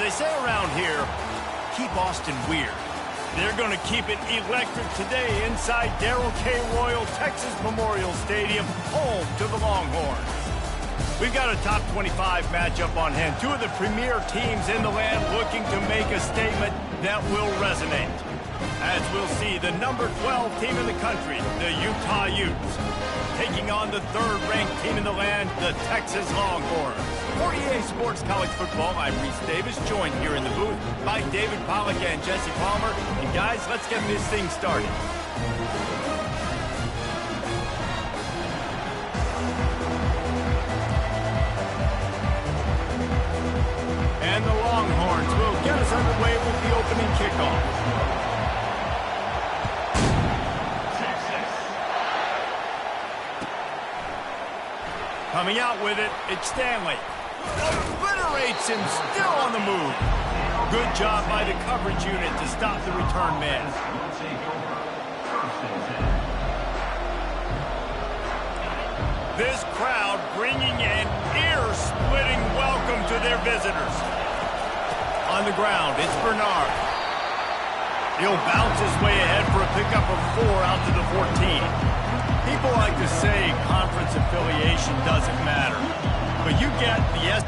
they say around here, keep Austin weird. They're going to keep it electric today inside Darrell K. Royal Texas Memorial Stadium, home to the Longhorns. We've got a top 25 matchup on hand. Two of the premier teams in the land looking to make a statement that will resonate. As we'll see, the number 12 team in the country, the Utah Utes, taking on the third-ranked team in the land, the Texas Longhorns. For EA Sports College Football, I'm Reese Davis, joined here in the booth by David Pollack and Jesse Palmer. And guys, let's get this thing started. And the Longhorns will get us underway with the opening kickoff. Coming out with it, it's Stanley. Obliterates him, still on the move. Good job by the coverage unit to stop the return man. This crowd bringing an ear-splitting welcome to their visitors. On the ground, it's Bernard. He'll bounce his way ahead for a pickup of 4 out to the 14. People like to say conference affiliation doesn't matter, but you get the S.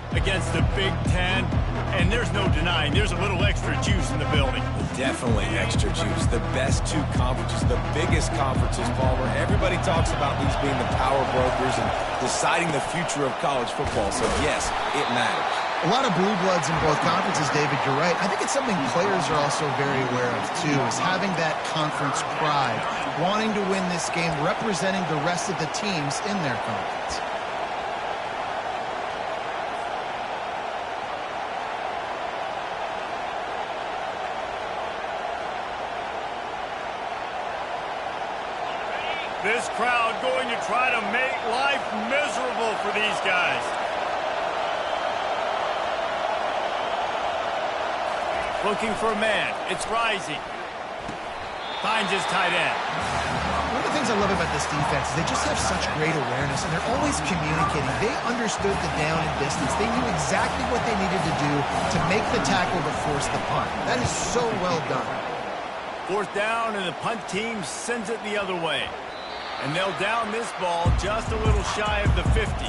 Against the Big Ten, and there's no denying there's a little extra juice in the building. Definitely extra juice. The best two conferences, the biggest conferences, Palmer. Everybody talks about these being the power brokers and deciding the future of college football. So, yes, it matters. A lot of blue bloods in both conferences, David, you're right. I think it's something players are also very aware of, too, is having that conference pride, wanting to win this game, representing the rest of the teams in their conference. This crowd going to try to make life miserable for these guys. Looking for a man. It's Rising. Finds his tight end. One of the things I love about this defense is they just have such great awareness, and they're always communicating. They understood the down and distance. They knew exactly what they needed to do to make the tackle to force the punt. That is so well done. 4th down, and the punt team sends it the other way. And they'll down this ball just a little shy of the 50.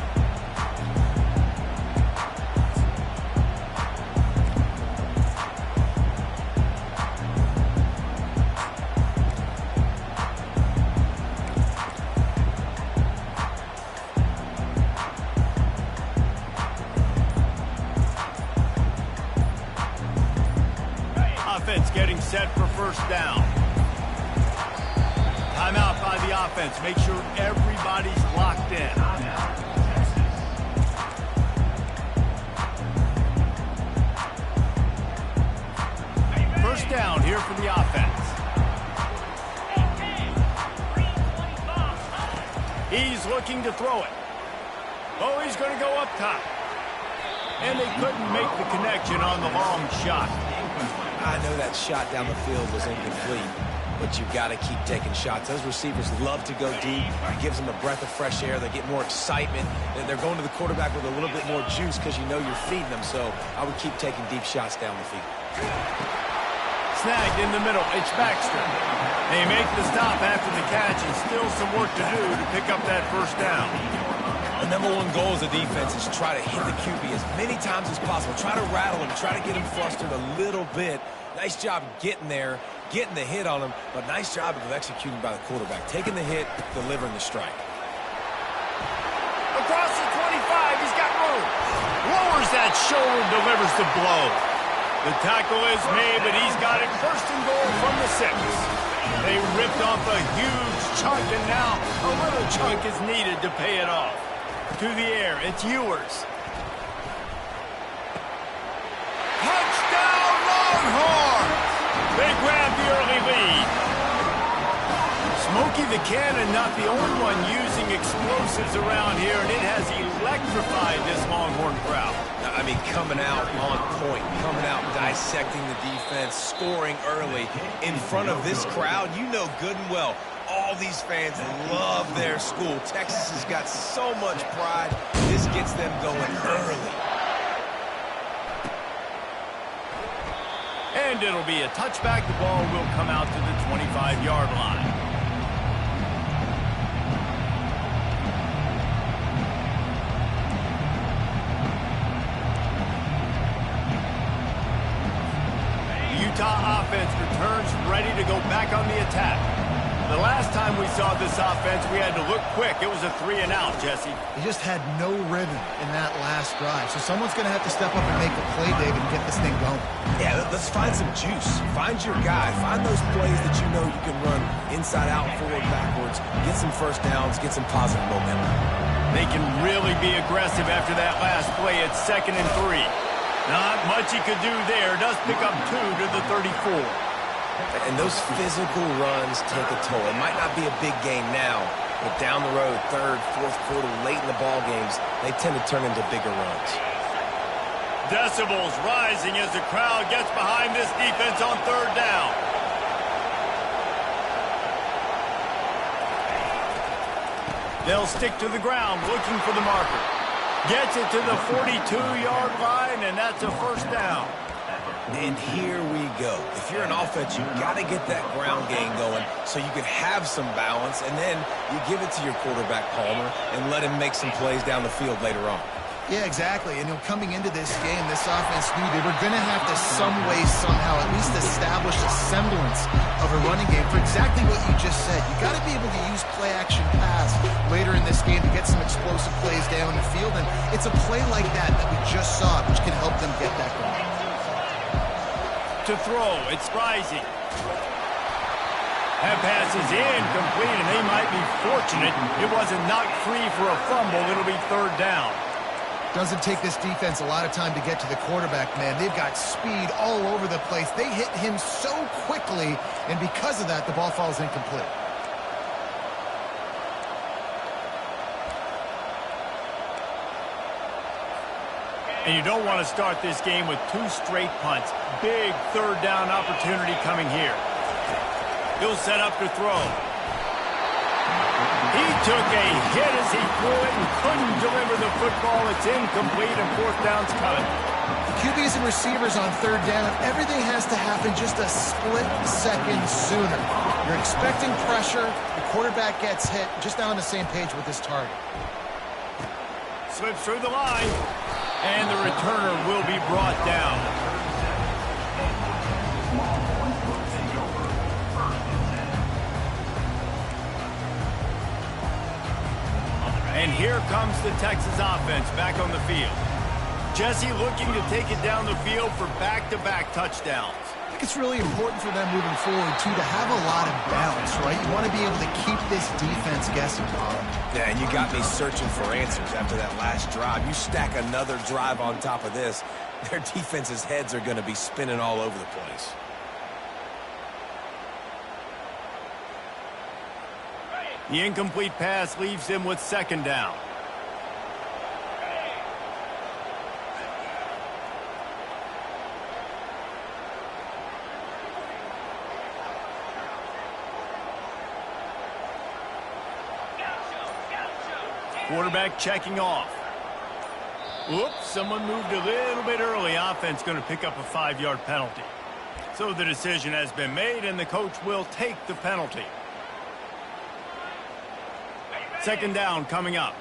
Offense getting set for 1st down. Timeout by the offense. Make sure everybody's locked in. First down here for the offense. He's looking to throw it. Oh, he's going to go up top. And they couldn't make the connection on the long shot. I know that shot down the field was incomplete, but you've got to keep taking shots. Those receivers love to go deep. It gives them a breath of fresh air. They get more excitement. They're going to the quarterback with a little bit more juice because you know you're feeding them. So I would keep taking deep shots down the field. snagged in the middle. It's Baxter. They make the stop after the catch, and still some work to do to pick up that first down. The number one goal as a defense is try to hit the QB as many times as possible. Try to rattle him, try to get him flustered a little bit. Nice job getting there, getting the hit on him, but nice job of executing by the quarterback. Taking the hit, delivering the strike. Across the 25, he's got room. Lowers that shoulder, delivers the blow. The tackle is made, but he's got it first and goal from the 6. They ripped off a huge chunk, and now a little chunk is needed to pay it off. To the air, it's Ewers. Touchdown, Longhorns! They grab the early lead. Smokey the Cannon, not the only one using explosives around here, and it has electrified this Longhorn crowd. I mean, coming out on point, coming out dissecting the defense, scoring early in front of this crowd. You know good and well, all these fans love their school. Texas has got so much pride. This gets them going early. And it'll be a touchback. The ball will come out to the 25-yard line. Utah offense returns ready to go back on the attack. The last time we saw this offense, we had to look quick. It was a 3-and-out, Jesse. They just had no rhythm in that last drive. So someone's going to have to step up and make a play, David, and get this thing going. Yeah, let's find some juice. Find your guy. Find those plays that you know you can run inside out, forward, backwards. Get some first downs. Get some positive momentum. They can really be aggressive after that last play. It's 2nd and 3. Not much he could do there. Does pick up 2 to the 34. And those physical runs take a toll. It might not be a big game now, but down the road, 3rd, 4th quarter, late in the ball games, they tend to turn into bigger runs. Decibels rising as the crowd gets behind this defense on 3rd down. They'll stick to the ground looking for the marker. Gets it to the 42-yard line, and that's a first down. And here we go. If you're an offense, you've got to get that ground game going so you can have some balance, and then you give it to your quarterback, Palmer, and let him make some plays down the field later on. Yeah, exactly. And coming into this game, this offense knew they were going to have to some way, somehow, at least establish a semblance of a running game for exactly what you just said. You got to be able to use play-action pass later in this game to get some explosive plays down the field, and it's a play like that we just saw, which can help them get that going. To throw, it's Rising. That pass is incomplete, and they might be fortunate it wasn't knocked free for a fumble. It'll be 3rd down. Doesn't take this defense a lot of time to get to the quarterback, man. They've got speed all over the place. They hit him so quickly, and because of that, the ball falls incomplete. And you don't want to start this game with 2 straight punts. Big 3rd down opportunity coming here. He'll set up to throw. He took a hit as he threw it and couldn't deliver the football. It's incomplete, and 4th down's coming. QBs and receivers on 3rd down, everything has to happen just a split second sooner. You're expecting pressure, the quarterback gets hit, just not on the same page with this target. Slips through the line, and the returner will be brought down. And here comes the Texas offense back on the field. Jesse looking to take it down the field for back-to-back touchdowns. I think it's really important for them moving forward, too, to have a lot of balance, right? You want to be able to keep this defense guessing. Yeah, and you got me searching for answers after that last drive. You stack another drive on top of this, their defense's heads are going to be spinning all over the place. The incomplete pass leaves them with 2nd down. Quarterback checking off. Oops, someone moved a little bit early. Offense going to pick up a 5-yard penalty. So the decision has been made, and the coach will take the penalty. Second down coming up.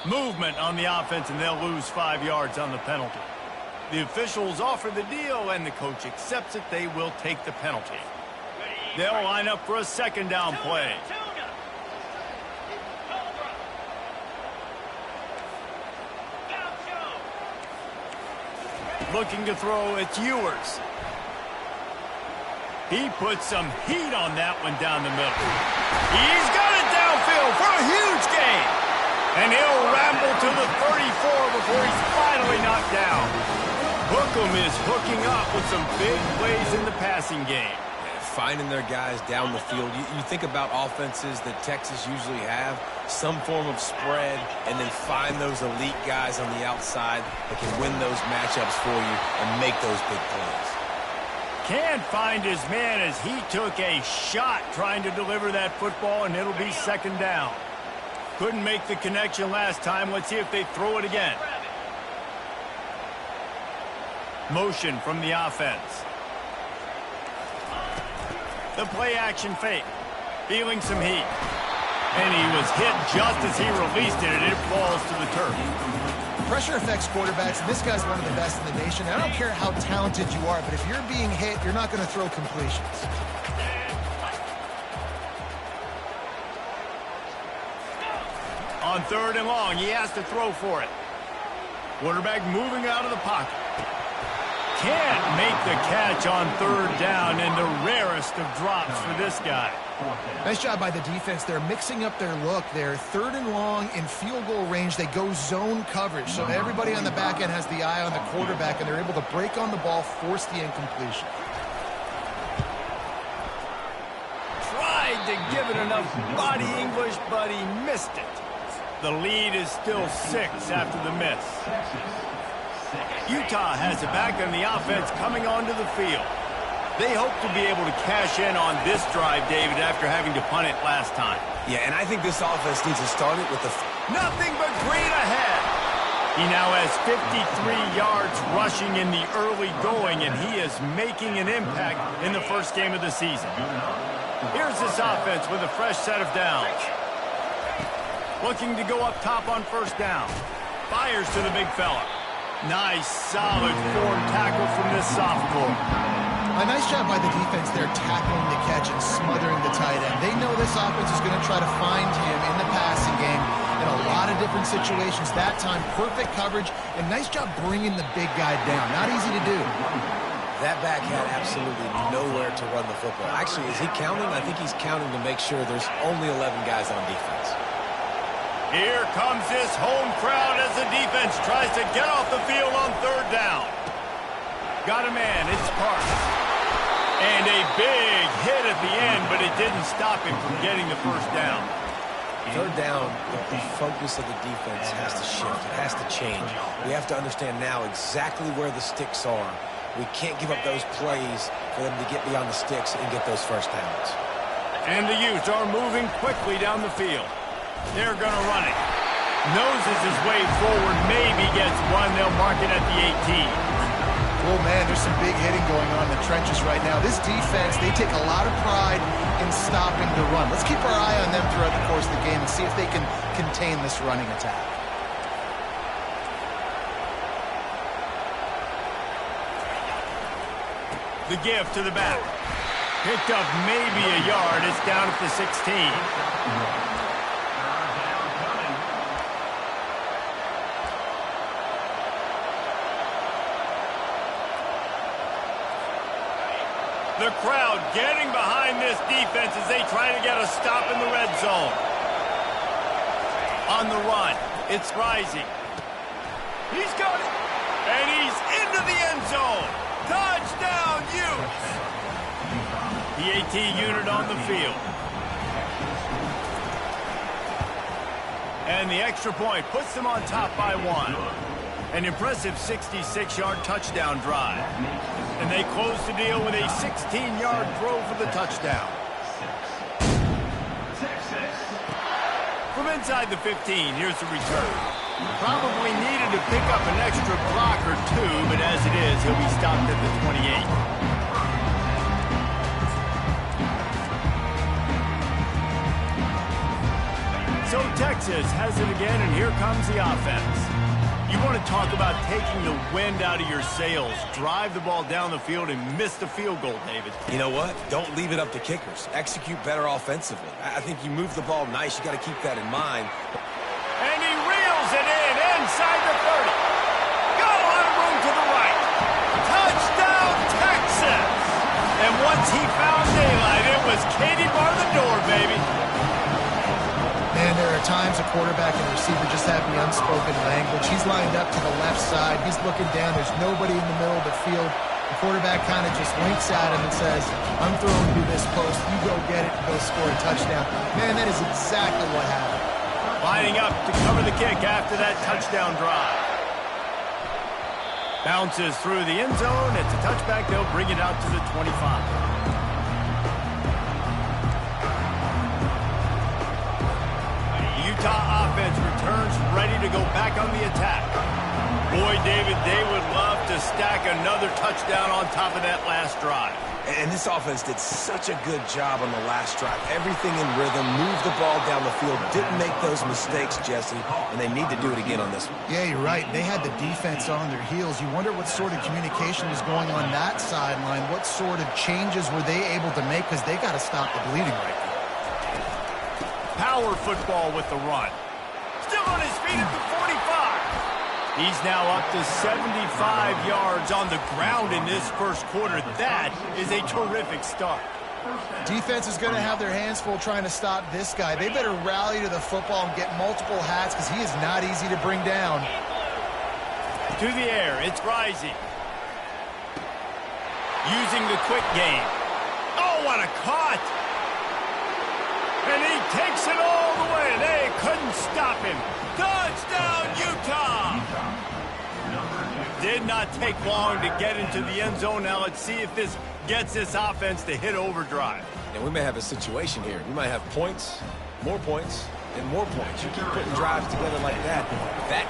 Movement on the offense, and they'll lose 5 yards on the penalty. The officials offer the deal, and the coach accepts it. They will take the penalty. They'll line up for a second down play. Looking to throw, it's Ewers. He puts some heat on that one down the middle. He's got it downfield for a huge gain. And he'll ramble to the 34 before he's finally knocked down. Hookem is hooking up with some big plays in the passing game. Yeah, finding their guys down the field. You think about offenses that Texas usually have, some form of spread, and then find those elite guys on the outside that can win those matchups for you and make those big plays. Can't find his man as he took a shot trying to deliver that football, and it'll be second down. Couldn't make the connection last time. Let's see if they throw it again. Motion from the offense. The play action fake. Feeling some heat. And he was hit just as he released it, and it falls to the turf. Pressure affects quarterbacks, and this guy's one of the best in the nation. I don't care how talented you are, but if you're being hit, you're not going to throw completions. On third and long, he has to throw for it. Quarterback moving out of the pocket. Can't make the catch on third down, and the rarest of drops for this guy. Nice job by the defense. They're mixing up their look. They're third and long in field goal range. They go zone coverage, so everybody on the back end has the eye on the quarterback, and they're able to break on the ball, force the incompletion. Tried to give it enough body English, but he missed it. The lead is still 6 after the miss. Utah has it back on the offense coming onto the field. They hope to be able to cash in on this drive, David, after having to punt it last time. Yeah, and I think this offense needs to start it with the... Nothing but green ahead. He now has 53 yards rushing in the early going, and he is making an impact in the first game of the season. Here's this offense with a fresh set of downs. Looking to go up top on first down. Fires to the big fella. Nice, solid form tackle from this sophomore. A nice job by the defense there, tackling the catch and smothering the tight end. They know this offense is going to try to find him in the passing game in a lot of different situations. That time, perfect coverage, and nice job bringing the big guy down. Not easy to do. That back had absolutely nowhere to run the football. Actually, is he counting? I think he's counting to make sure there's only 11 guys on defense. Here comes this home crowd as the defense tries to get off the field on third down. Got a man, it's Parks. And a big hit at the end, but it didn't stop him from getting the first down. Third down, the focus of the defense has to shift. It has to change. We have to understand now exactly where the sticks are. We can't give up those plays for them to get beyond the sticks and get those first downs. And the Utes are moving quickly down the field. They're going to run it. Noses his way forward, maybe gets one. They'll mark it at the 18. Oh, man, there's some big hitting going on in the trenches right now. This defense, they take a lot of pride in stopping the run. Let's keep our eye on them throughout the course of the game and see if they can contain this running attack. The give to the back. Picked up maybe a yard. It's down at the 16. The crowd getting behind this defense as they try to get a stop in the red zone. On the run, it's rising. He's got it. And he's into the end zone. Touchdown, Utes. The AT unit on the field. And the extra point puts them on top by 1. An impressive 66-yard touchdown drive. And they close the deal with a 16-yard throw for the touchdown. From inside the 15, here's the return. Probably needed to pick up an extra block or two, but as it is, he'll be stopped at the 28. So Texas has it again, and here comes the offense. You want to talk about taking the wind out of your sails. Drive the ball down the field and miss the field goal, David. You know what? Don't leave it up to kickers. Execute better offensively. I think you move the ball nice. You got to keep that in mind. And he reels it in inside the 30. Got a lot of room to the right. Touchdown, Texas! And once he found daylight, it was Katie bar the door, baby. Man, there are times a quarterback and a receiver just have the unspoken language. He's lined up to the left side. He's looking down. There's nobody in the middle of the field. The quarterback kind of just winks at him and says, I'm throwing you this post. You go get it and go score a touchdown. Man, that is exactly what happened. Lining up to cover the kick after that touchdown drive. Bounces through the end zone. It's a touchback. They'll bring it out to the 25. Utah offense returns ready to go back on the attack. Boy, David, they would love to stack another touchdown on top of that last drive. And this offense did such a good job on the last drive. Everything in rhythm, moved the ball down the field, didn't make those mistakes, Jesse, and they need to do it again on this one. Yeah, you're right. They had the defense on their heels. You wonder what sort of communication was going on that sideline. What sort of changes were they able to make, because they got to stop the bleeding right now. Power football with the run. Still on his feet at the 45. He's now up to 75 yards on the ground in this first quarter. That is a terrific start. Defense is going to have their hands full trying to stop this guy. They better rally to the football and get multiple hats, because he is not easy to bring down. To the air, it's rising. Using the quick game. Oh, what a caught! And he takes it all the way. They couldn't stop him. Touchdown, Utah! Did not take long to get into the end zone. Now let's see if this gets this offense to hit overdrive. And we may have a situation here. We might have points, and more points. You keep putting drives together like that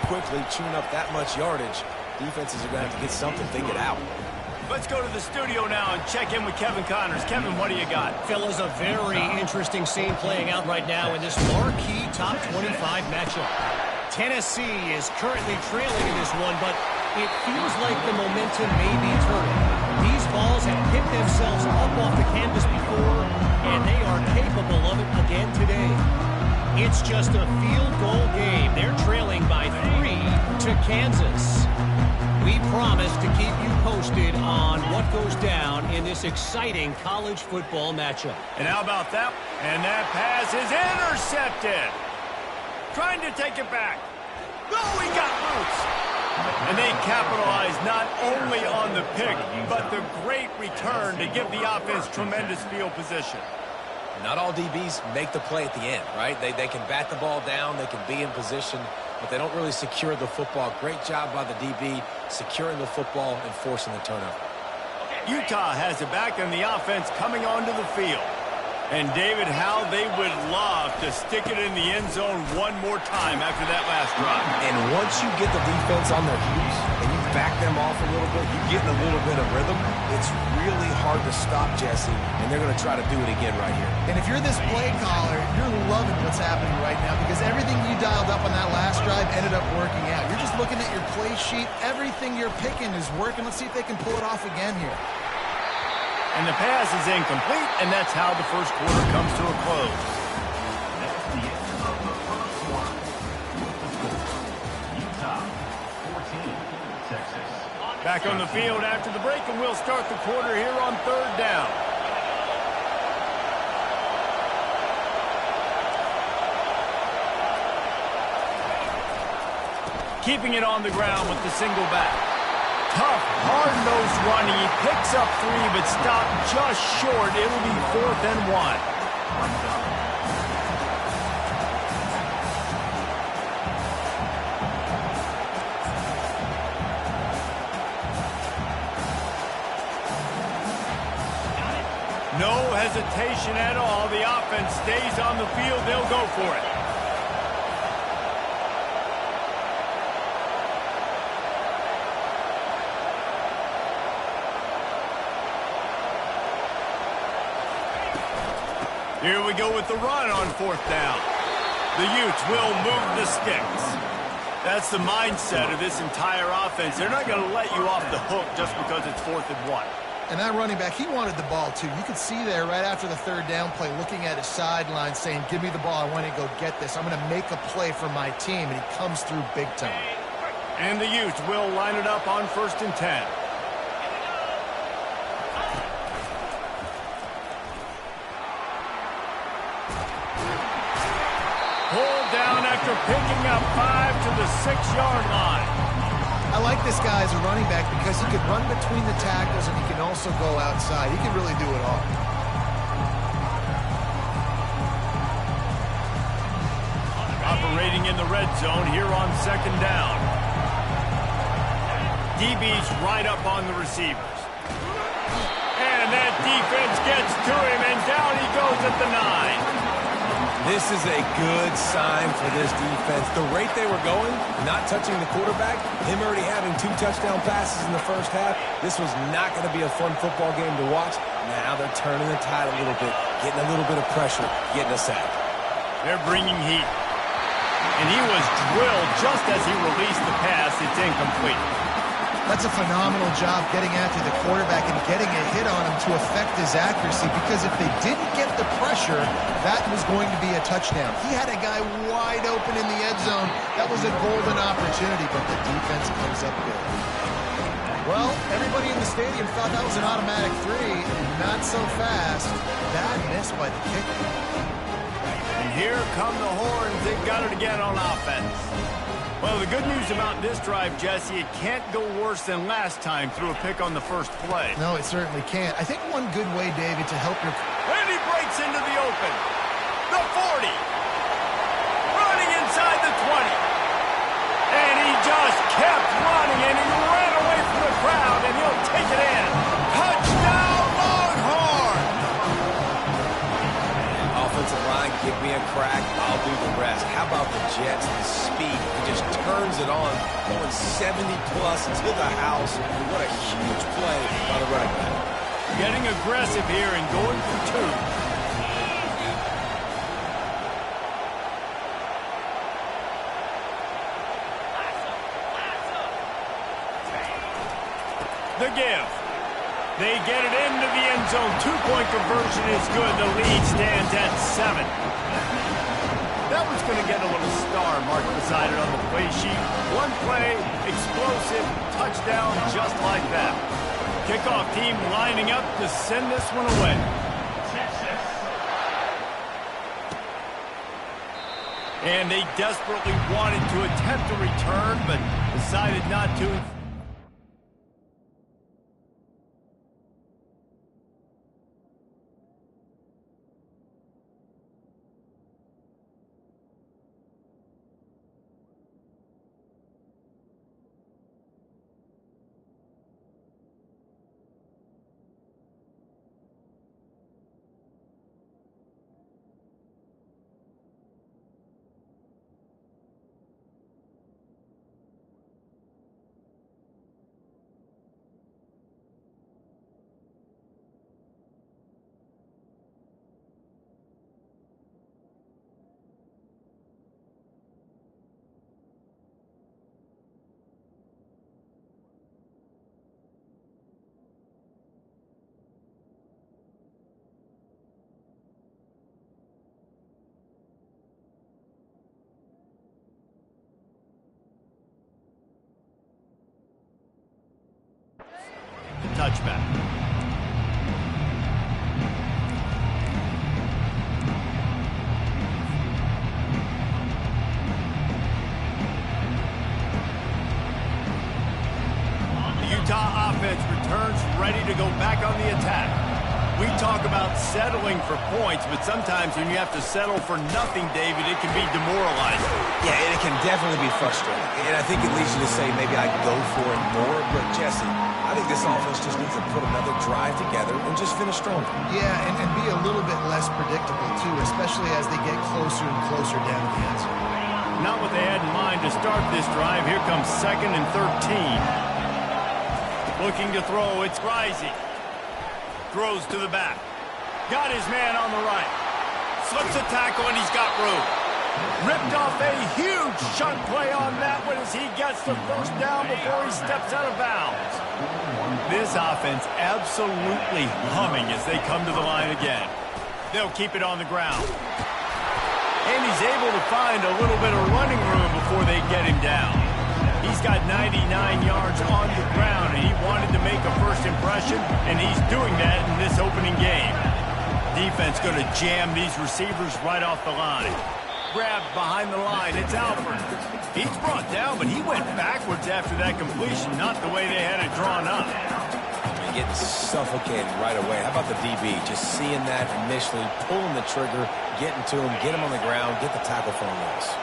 quickly, chewing up that much yardage, defenses are going to have to get something figured out. Let's go to the studio now and check in with Kevin Connors. Kevin, what do you got? Fellas, a very interesting scene playing out right now in this marquee top 25 matchup. Tennessee is currently trailing in this one, but it feels like the momentum may be turning. These balls have picked themselves up off the canvas before, and they are capable of it again today. It's just a field goal game. They're trailing by 3 to Kansas. We promise to keep you posted on what goes down in this exciting college football matchup. And how about that? And that pass is intercepted. Trying to take it back. Oh, he got loose. And they capitalized not only on the pick, but the great return to give the offense tremendous field position. Not all DBs make the play at the end, right? They can bat the ball down, they can be in position, but they don't really secure the football. Great job by the DB securing the football and forcing the turnover. Utah has it back, and the offense coming onto the field. And David, how they would love to stick it in the end zone one more time after that last drive. And once you get the defense on their heels and you back them off a little bit, you get in a little bit of rhythm, it's really hard to stop, Jesse, and they're going to try to do it again right here. And if you're this play caller, you're loving what's happening right now, because everything you dialed up on that last drive ended up working out. You're just looking at your play sheet. Everything you're picking is working. Let's see if they can pull it off again here. And the pass is incomplete, and that's how the first quarter comes to a close. Back on the field after the break, and we'll start the quarter here on third down. Keeping it on the ground with the single back. Tough, hard-nosed running. He picks up 3, but stopped just short. It'll be 4th and 1. hesitation at all. The offense stays on the field. They'll go for it. Here we go with the run on 4th down. The Utes will move the sticks. That's the mindset of this entire offense. They're not going to let you off the hook just because it's 4th and 1. And that running back, he wanted the ball too. You could see there right after the 3rd down play looking at his sideline saying, give me the ball, I want to go get this. I'm going to make a play for my team, and he comes through big time. And the Utes will line it up on 1st and 10. Pulled down after picking up 5 to the 6-yard line. I like this guy as a running back because he can run between the tackles and he can also go outside. He can really do it all. Operating in the red zone here on 2nd down. DB's right up on the receivers. And that defense gets to him, and down he goes at the 9. This is a good sign for this defense. The rate they were going, not touching the quarterback, him already having 2 touchdown passes in the first half, this was not going to be a fun football game to watch. Now they're turning the tide a little bit, getting a little bit of pressure, getting a sack. They're bringing heat. And he was drilled just as he released the pass. It's incomplete. That's a phenomenal job getting after the quarterback and getting a hit on him to affect his accuracy, because if they didn't get the pressure, that was going to be a touchdown. He had a guy wide open in the end zone. That was a golden opportunity, but the defense comes up big. Well, everybody in the stadium thought that was an automatic 3. Not so fast. Bad miss by the kicker. And here come the horns. They've got it again on offense. Well, the good news about this drive, Jesse, it can't go worse than last time through a pick on the first play. No, it certainly can't. I think one good way, David, to help your... And he breaks into the open. The 40. Running inside the 20. And he just kept running, and he ran away from the crowd, and he'll take it in. Touchdown, Longhorn! Offensive line, give me a crack, I'll do the rest. How about the Jets, the speed? He just turns it on, going 70-plus to the house. What a huge play by the running back. Getting aggressive here and going for 2. The give. They get it into the end zone. 2-point conversion is good. The lead stands at 7. That one's going to get a little star marked beside it on the play sheet. One play, explosive, touchdown, just like that. Kickoff team lining up to send this one away. And they desperately wanted to attempt a return, but decided not to. Touchback. The Utah offense returns ready to go back on the attack. We talk about settling for points, but sometimes when you have to settle for nothing, David, it can be demoralizing. Yeah, and it can definitely be frustrating. And I think it leads you to say maybe I go for it more. But, Jesse, I think this offense just needs to put another drive together and just finish stronger. Yeah, and be a little bit less predictable, too, especially as they get closer and closer down to the end zone. Not what they had in mind to start this drive. Here comes 2nd and 13. Looking to throw, it's Risey. Throws to the back. Got his man on the right. Slips a tackle, and he's got room. Ripped off a huge chunk play on that one as he gets the first down before he steps out of bounds. This offense absolutely humming as they come to the line again. They'll keep it on the ground. And he's able to find a little bit of running room before they get him down. He's got 99 yards on the ground, and he wanted to make a first impression, and he's doing that in this opening game. Defense going to jam these receivers right off the line. Grabbed behind the line, it's Alford. He's brought down, but he went backwards after that completion, not the way they had it drawn up. And getting suffocated right away. How about the DB? Just seeing that initially, pulling the trigger, getting to him, get him on the ground, get the tackle for a loss.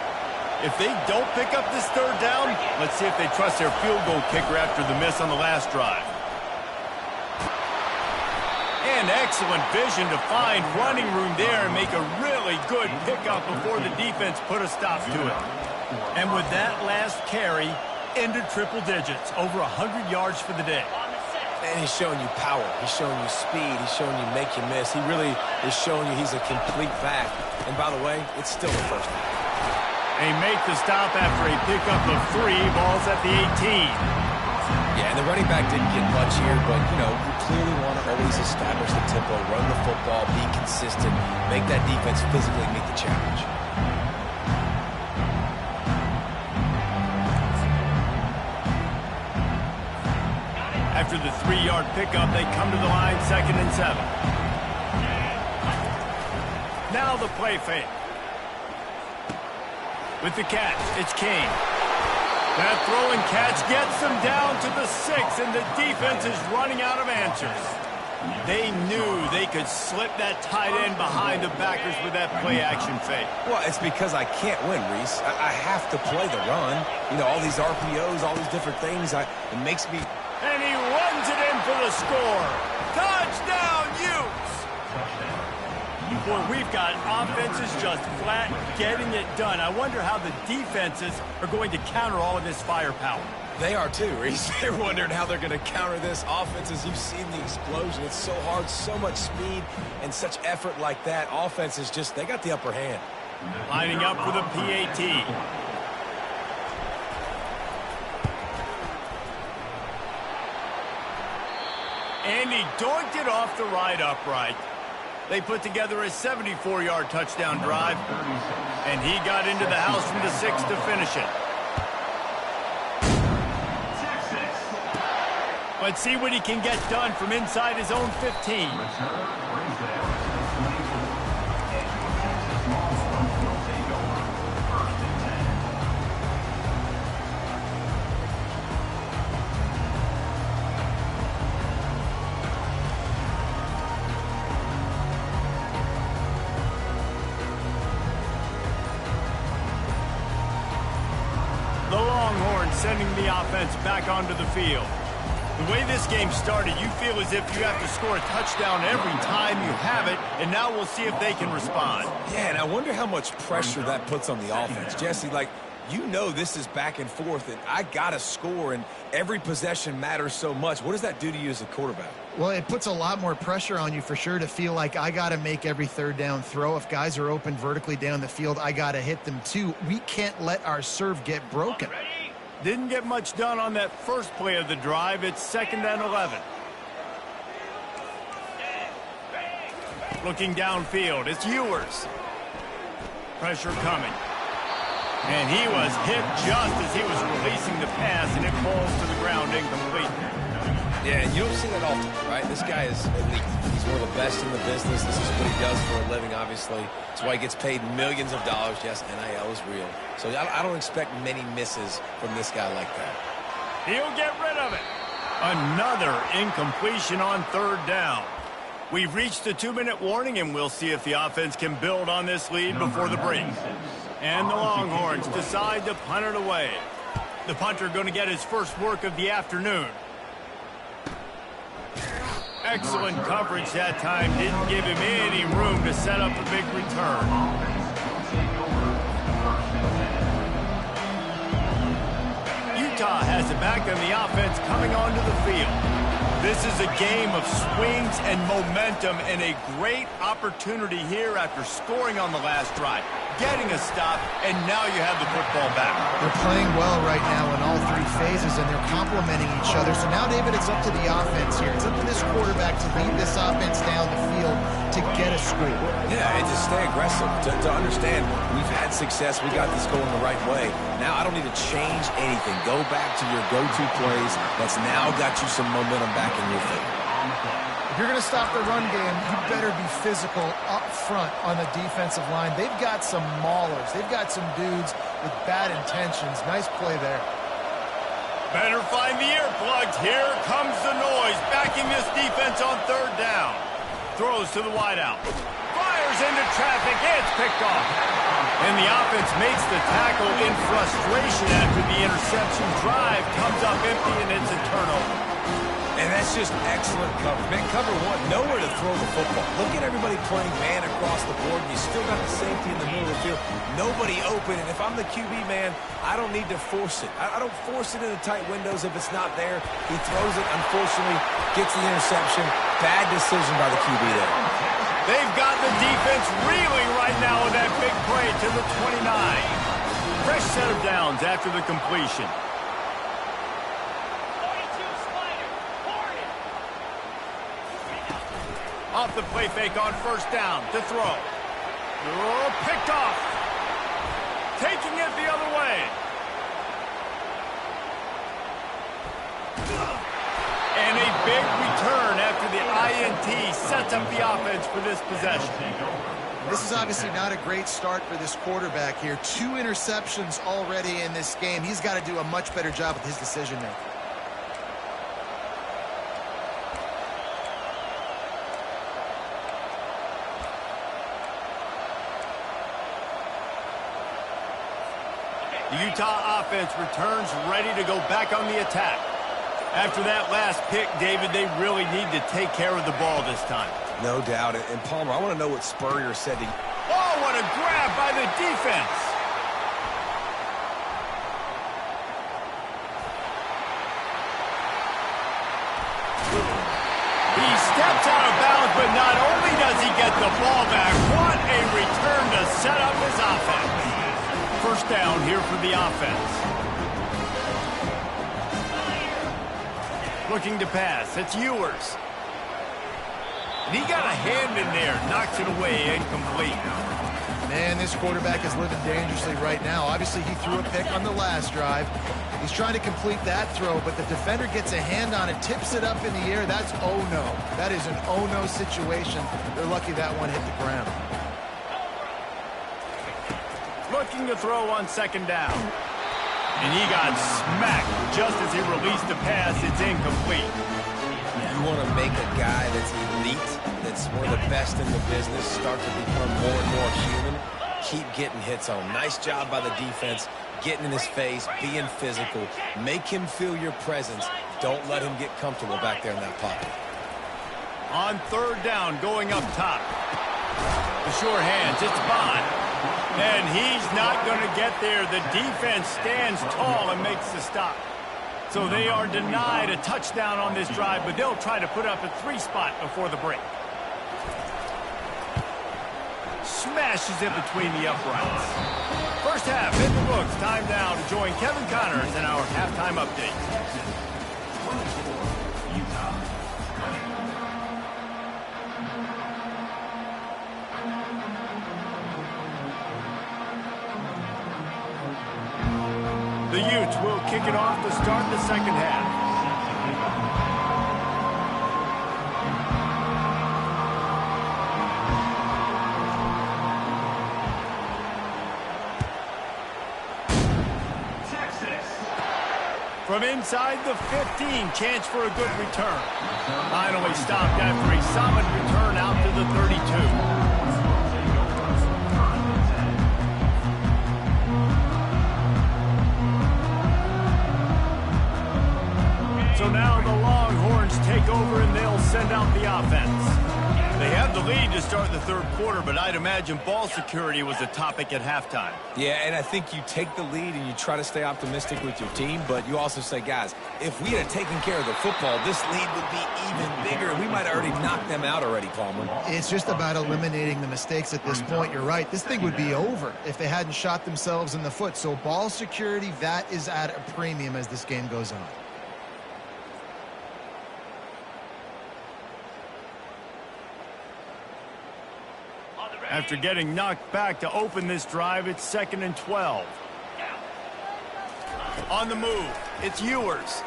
If they don't pick up this third down, let's see if they trust their field goal kicker after the miss on the last drive. And excellent vision to find running room there and make a really good pickup before the defense put a stop to it. And with that last carry, into triple digits, over 100 yards for the day. And he's showing you power. He's showing you speed. He's showing you make you miss. He really is showing you he's a complete back. And by the way, it's still the first down. They make the stop after a pickup of 3. Ball's at the 18. Yeah, and the running back didn't get much here, but, you know, you clearly want to always establish the tempo, run the football, be consistent, make that defense physically meet the challenge. After the 3-yard pickup, they come to the line, 2nd and 7. Now the play fake. With the catch, it's Kane. That throw and catch gets them down to the 6, and the defense is running out of answers. They knew they could slip that tight end behind the backers with that play-action fake. Well, it's because I can't win, Reese. I have to play the run. You know, all these RPOs, all these different things, it makes me... And he runs it in for the score. Touchdown, Utes! Boy, we've got offenses just flat getting it done. I wonder how the defenses are going to counter all of this firepower. They are too, Reese. They're wondering how they're going to counter this offenses. You've seen the explosion. It's so hard, so much speed, and such effort like that. Offenses just, they got the upper hand. Lining up for the PAT. And he doinked it off the right upright. They put together a 74-yard touchdown drive, and he got into the house from the 6 to finish it. Let's see what he can get done from inside his own 15. The Longhorns sending the offense back onto the field. The way this game started, you feel as if you have to score a touchdown every time you have it, and now we'll see if they can respond. Yeah, and I wonder how much pressure that puts on the offense. Jesse, like, you know this is back and forth, and I got to score, and every possession matters so much. What does that do to you as a quarterback? Well, it puts a lot more pressure on you for sure to feel like I got to make every third down throw. If guys are open vertically down the field, I got to hit them too. We can't let our serve get broken. Didn't get much done on that first play of the drive. It's 2nd and 11. Looking downfield, it's Ewers. Pressure coming. And he was hit just as he was releasing the pass, and it falls to the ground incomplete. Yeah, and you don't see that often, right? This guy is elite. He's one of the best in the business. This is what he does for a living, obviously. That's why he gets paid millions of dollars. Yes, NIL is real. So I don't expect many misses from this guy like that. He'll get rid of it. Another incompletion on 3rd down. We've reached the 2-minute warning, and we'll see if the offense can build on this lead before the break. And the Longhorns decide to punt it away. The punter going to get his first work of the afternoon. Excellent coverage that time. Didn't give him any room to set up a big return. Utah has it back on the offense coming onto the field. This is a game of swings and momentum and a great opportunity here after scoring on the last drive, getting a stop, and now you have the football back. They're playing well right now in all three phases, and they're complementing each other. So now, David, it's up to the offense here. It's up to this quarterback to lead this offense down the field to get a score. Yeah, and to stay aggressive, to understand we've had success, we got this going the right way. Now I don't need to change anything. Go back to your go-to plays. That's now got you some momentum back in your favor. If you're going to stop the run game, you better be physical up front on the defensive line. They've got some maulers. They've got some dudes with bad intentions. Nice play there. Better find the earplugs. Here comes the noise, backing this defense on third down. Throws to the wideout. Fires into traffic. It's picked off. And the offense makes the tackle in frustration after the interception. Drive comes up empty, and it's a turnover. And that's just excellent coverage. Man, cover one, nowhere to throw the football. Look at everybody playing man across the board, and you still got the safety in the middle of the field. Nobody open, and if I'm the QB, man, I don't need to force it. I don't force it into tight windows if it's not there. He throws it, unfortunately, gets the interception. Bad decision by the QB there. They've got the defense reeling right now with that big play to the 29. Fresh set of downs after the completion. Off the play fake on first down to throw. Oh, picked off. Taking it the other way. And a big return after the INT sets up the offense for this possession. This is obviously not a great start for this quarterback here. 2 interceptions already in this game. He's got to do a much better job with his decision-making. The Utah offense returns ready to go back on the attack. After that last pick, David, they really need to take care of the ball this time. No doubt. And Palmer, I want to know what Spurrier said to you. Oh, what a grab by the defense. He steps out of bounds, but not only does he get the ball back, what a return to set up his offense. First down here for the offense. Looking to pass. It's Ewers. And he got a hand in there. Knocks it away. Incomplete. Man, this quarterback is living dangerously right now. Obviously, he threw a pick on the last drive. He's trying to complete that throw, but the defender gets a hand on it, tips it up in the air. That's oh-no. That is an oh-no situation. They're lucky that one hit the ground. Looking to throw on second down. And he got smacked just as he released the pass. It's incomplete. You want to make a guy that's elite, that's one of the best in the business, start to become more and more human, keep getting hits on him. Nice job by the defense, getting in his face, being physical. Make him feel your presence. Don't let him get comfortable back there in that pocket. On third down, going up top. The sure hands, it's Bond. And he's not going to get there. The defense stands tall and makes the stop. So they are denied a touchdown on this drive, but they'll try to put up a 3 spot before the break. Smashes it between the uprights. First half in the books. Time now to join Kevin Connors in our halftime update. The Utes will kick it off to start the second half. From inside the 15, chance for a good return. Finally stopped after a solid return out to the 32. So now the Longhorns take over and they'll send out the offense. They have the lead to start the third quarter, but I'd imagine ball security was a topic at halftime. Yeah, and I think you take the lead and you try to stay optimistic with your team, but you also say, guys, if we had taken care of the football, this lead would be even bigger. We might have already knocked them out already, Palmer. It's just about eliminating the mistakes at this point. You're right. This thing would be over if they hadn't shot themselves in the foot. So ball security, that is at a premium as this game goes on. After getting knocked back to open this drive, it's 2nd and 12. On the move, it's Ewers.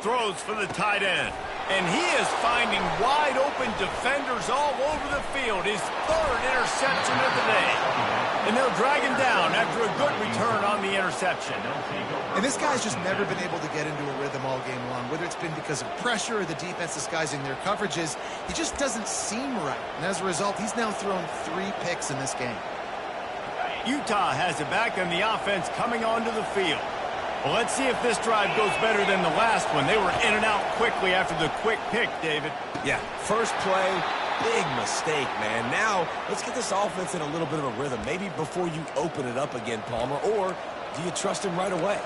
Throws for the tight end. And he is finding wide open defenders all over the field. His third interception of the day. And they'll drag him down after a good return on the interception. And this guy's just never been able to get into a rhythm all game long. Whether it's been because of pressure or the defense disguising their coverages, he just doesn't seem right. And as a result, he's now thrown 3 picks in this game. Utah has it back on the offense coming onto the field. Well, let's see if this drive goes better than the last one. They were in and out quickly after the quick pick, David. Yeah, first play, big mistake, man. Now, let's get this offense in a little bit of a rhythm. Maybe before you open it up again, Palmer, or do you trust him right away?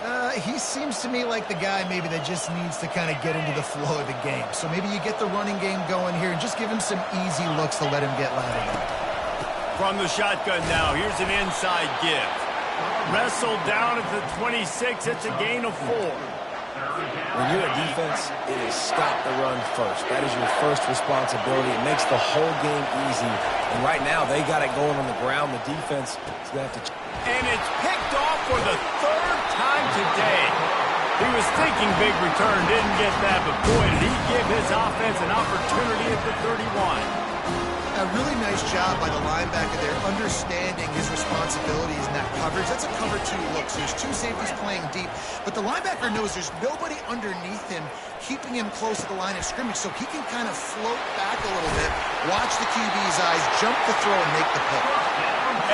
He seems to me like the guy maybe that just needs to kind of get into the flow of the game. So maybe you get the running game going here and just give him some easy looks to let him get lathered up. From the shotgun now, here's an inside give. Wrestled down at the 26. It's a gain of 4. When you're a defense, it is stop the run first. That is your first responsibility. It makes the whole game easy. And right now, they got it going on the ground. The defense is going to have to... And it's picked off for the 3rd time today. He was thinking big return, didn't get that, but boy, did he give his offense an opportunity at the 31. A really nice job by the linebacker there, understanding his responsibilities in that coverage. That's a cover 2 look, so there's 2 safeties playing deep. But the linebacker knows there's nobody underneath him, keeping him close to the line of scrimmage, so he can kind of float back a little bit, watch the QB's eyes, jump the throw, and make the pick.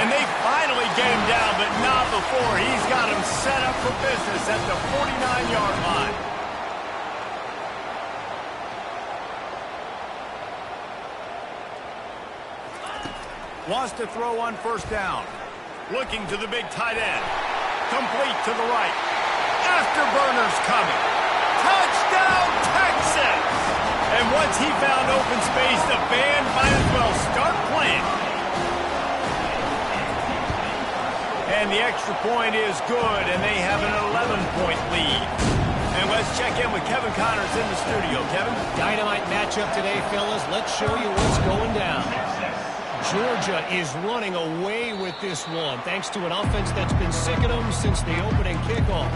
And they finally get him down, but not before. He's got him set up for business at the 49-yard line. Wants to throw on first down. Looking to the big tight end. Complete to the right. Afterburner's coming. Touchdown, Texas! And once he found open space, the band might as well start playing. And the extra point is good, and they have an 11-point lead. And let's check in with Kevin Connors in the studio. Kevin? Dynamite matchup today, fellas. Let's show you what's going down. Georgia is running away with this one, thanks to an offense that's been sick of them since the opening kickoff.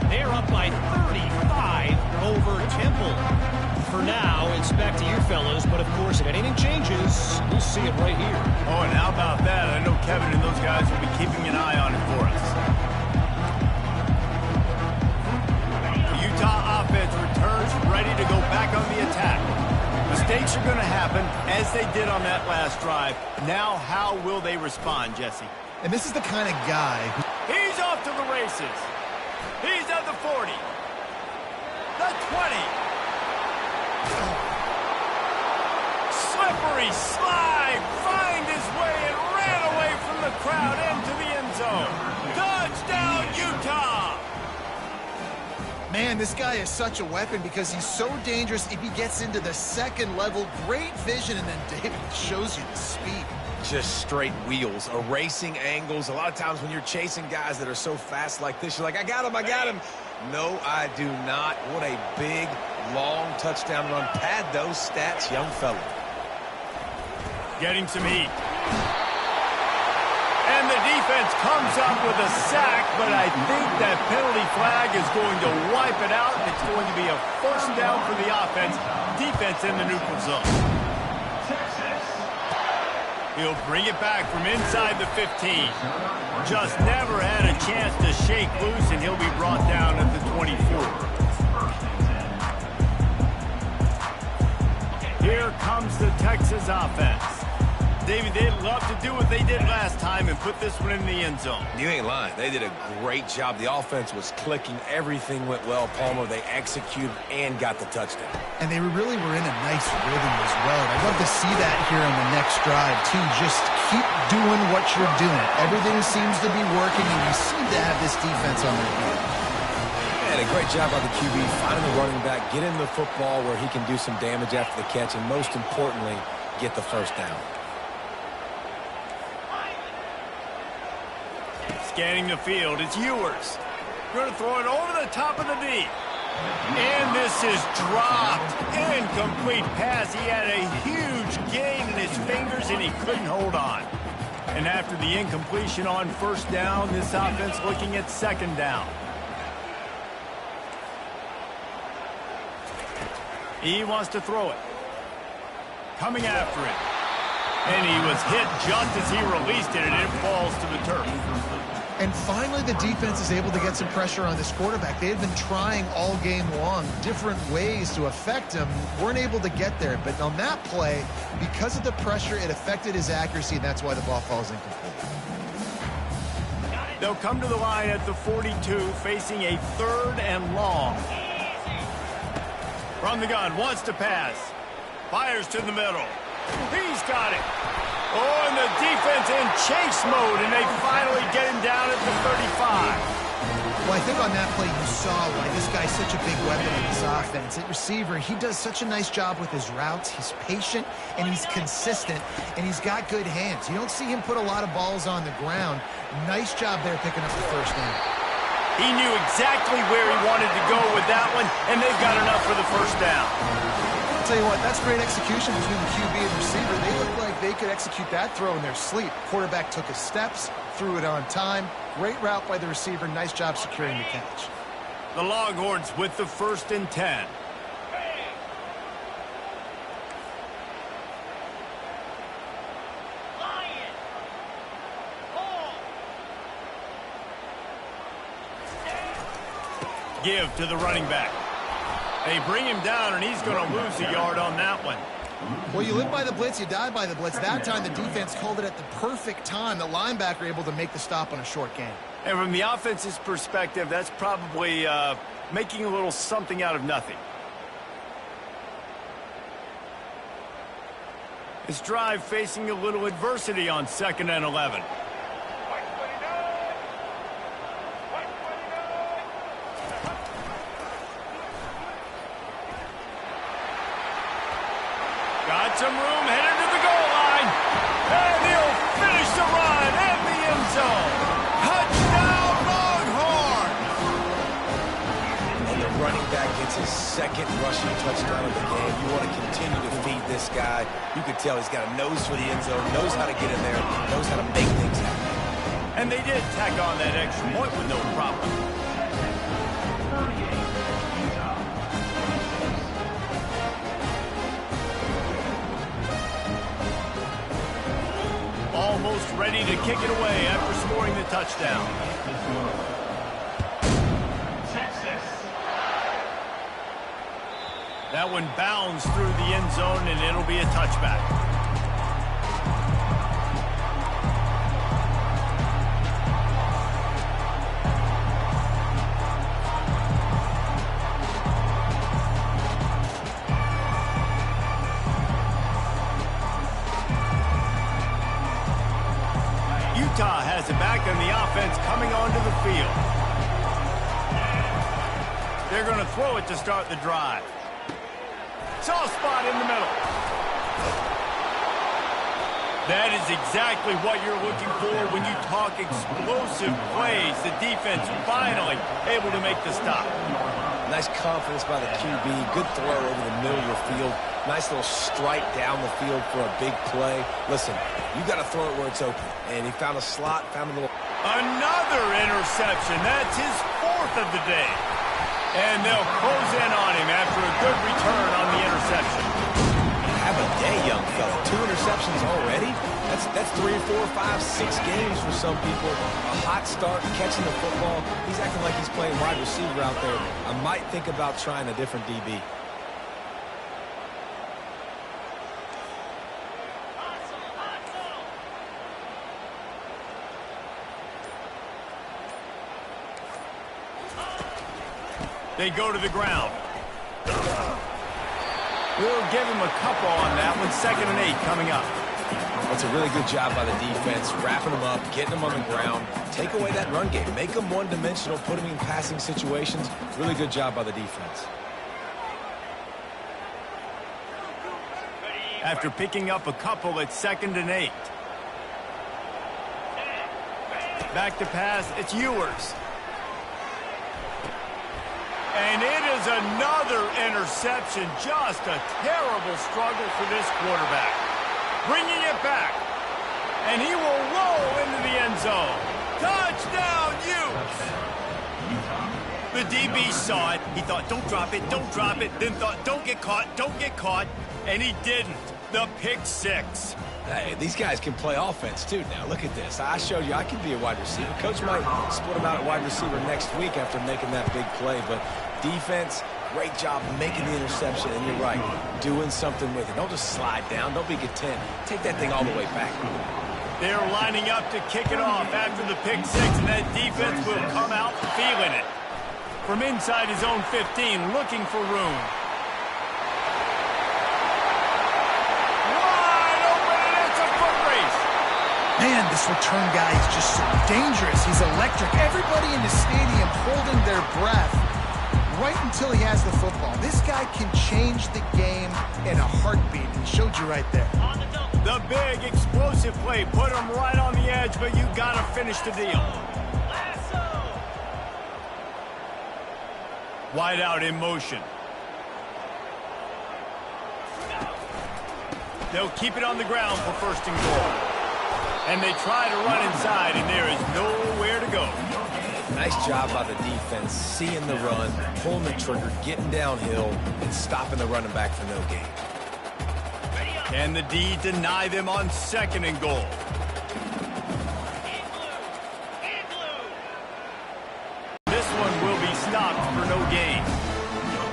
They're up by 35 over Temple. For now, it's back to you fellas, but of course, if anything changes, we'll see it right here. Oh, and how about that? I know Kevin and those guys will be keeping an eye on it for us. The Utah offense returns ready to go back on the attack. Mistakes are going to happen, as they did on that last drive. Now, how will they respond, Jesse? And this is the kind of guy who... He's off to the races. He's at the 40. The 20. Slippery slide. Find his way and ran away from the crowd into the end zone. Touchdown, Utah. Man, this guy is such a weapon because he's so dangerous if he gets into the second level. Great vision, and then David shows you the speed. Just straight wheels, erasing angles. A lot of times when you're chasing guys that are so fast like this, you're like, I got him, I got him. No, I do not. What a big, long touchdown run. Pad those stats, young fella. Getting some heat. And the defense comes up with a sack, but I think that penalty flag is going to wipe it out. It's going to be a first down for the offense. Defense in the neutral zone. He'll bring it back from inside the 15. Just never had a chance to shake loose, and he'll be brought down at the 24. Here comes the Texas offense. David, they'd love to do what they did last time and put this one in the end zone. You ain't lying. They did a great job. The offense was clicking. Everything went well, Palmer. They executed and got the touchdown. And they really were in a nice rhythm as well. I'd love to see that here on the next drive, too. Just keep doing what you're doing. Everything seems to be working, and you seem to have this defense on their feet. And a great job by the QB, finding the running back, getting the football where he can do some damage after the catch, and most importantly, get the first down. Scanning the field, it's Ewers. Going to throw it over the top of the D. And this is dropped. Incomplete pass. He had a huge gain in his fingers, and he couldn't hold on. And after the incompletion on first down, this offense looking at second down. He wants to throw it. Coming after it. And he was hit just as he released it, and it falls to the turf. And finally, the defense is able to get some pressure on this quarterback. They had been trying all game long different ways to affect him. Weren't able to get there. But on that play, because of the pressure, it affected his accuracy, and that's why the ball falls incomplete. They'll come to the line at the 42, facing a 3rd and long. From the gun, wants to pass. Fires to the middle. He's got it. Oh, and the defense in chase mode, and they finally get him down at the 35. Well, I think on that play you saw why this guy's such a big weapon in this offense. At receiver, he does such a nice job with his routes. He's patient, and he's consistent, and he's got good hands. You don't see him put a lot of balls on the ground. Nice job there picking up the first down. He knew exactly where he wanted to go with that one, and they've got enough for the first down. I'll tell you what, that's great execution between the QB and receiver. They look like they could execute that throw in their sleep. Quarterback took his steps, threw it on time. Great route by the receiver. Nice job securing the catch. The Longhorns with the 1st and 10. Give to the running back. They bring him down, and he's going to lose a yard on that one. Well, you live by the blitz, you die by the blitz. That time the defense called it at the perfect time. The linebacker able to make the stop on a short gain. And from the offense's perspective, that's probably making a little something out of nothing. This drive facing a little adversity on 2nd and 11. Got some room, headed to the goal line. And he'll finish the run at the end zone. Touchdown, Longhorns! And the running back gets his 2nd rushing touchdown of the game. You want to continue to feed this guy. You can tell he's got a nose for the end zone, knows how to get in there, knows how to make things happen. And they did tack on that extra point with no problem. Almost ready to kick it away after scoring the touchdown. That one bounds through the end zone, and it'll be a touchback. Ncaa has it back, and the offense coming onto the field. They're going to throw it to start the drive. Soft spot in the middle. That is exactly what you're looking for when you talk explosive plays. The defense finally able to make the stop. Nice confidence by the QB. Good throw over the middle of the field. Nice little strike down the field for a big play. Listen, you got to throw it where it's open. And he found a slot, found a little... Another interception. That's his 4th of the day. And they'll close in on him after a good return on the interception. Have a day, young fella. 2 interceptions already? That's 3 or 4 or 5, 6 games for some people. A hot start, catching the football. He's acting like he's playing wide receiver out there. I might think about trying a different DB. They go to the ground. We'll give him a couple on that one. 2nd and 8 coming up. That's a really good job by the defense, wrapping them up, getting them on the ground. Take away that run game. Make them one-dimensional, put them in passing situations. Really good job by the defense. After picking up a couple at 2nd and 8. Back to pass. It's Ewers. And it is another interception. Just a terrible struggle for this quarterback. Bringing it back. And he will roll into the end zone. Touchdown, Utes! The DB saw it. He thought, don't drop it, don't drop it. Then thought, don't get caught, don't get caught. And he didn't. The pick 6. Hey, these guys can play offense, too, now. Look at this. I showed you I can be a wide receiver. Coach might split him out at wide receiver next week after making that big play. But defense, great job making the interception. And you're right, doing something with it. Don't just slide down. Don't be content. Take that thing all the way back. They're lining up to kick it off after the pick 6, and that defense will come out feeling it. From inside his own 15, looking for room. Man, this return guy is just so dangerous. He's electric. Everybody in the stadium holding their breath right until he has the football. This guy can change the game in a heartbeat. He showed you right there. The big explosive play put him right on the edge, but you got to finish the deal. Wide out in motion. They'll keep it on the ground for 1st and goal. And they try to run inside, and there is nowhere to go. Nice job by the defense, seeing the run, pulling the trigger, getting downhill, and stopping the running back for no gain. Can the D deny them on 2nd and goal? This one will be stopped for no gain.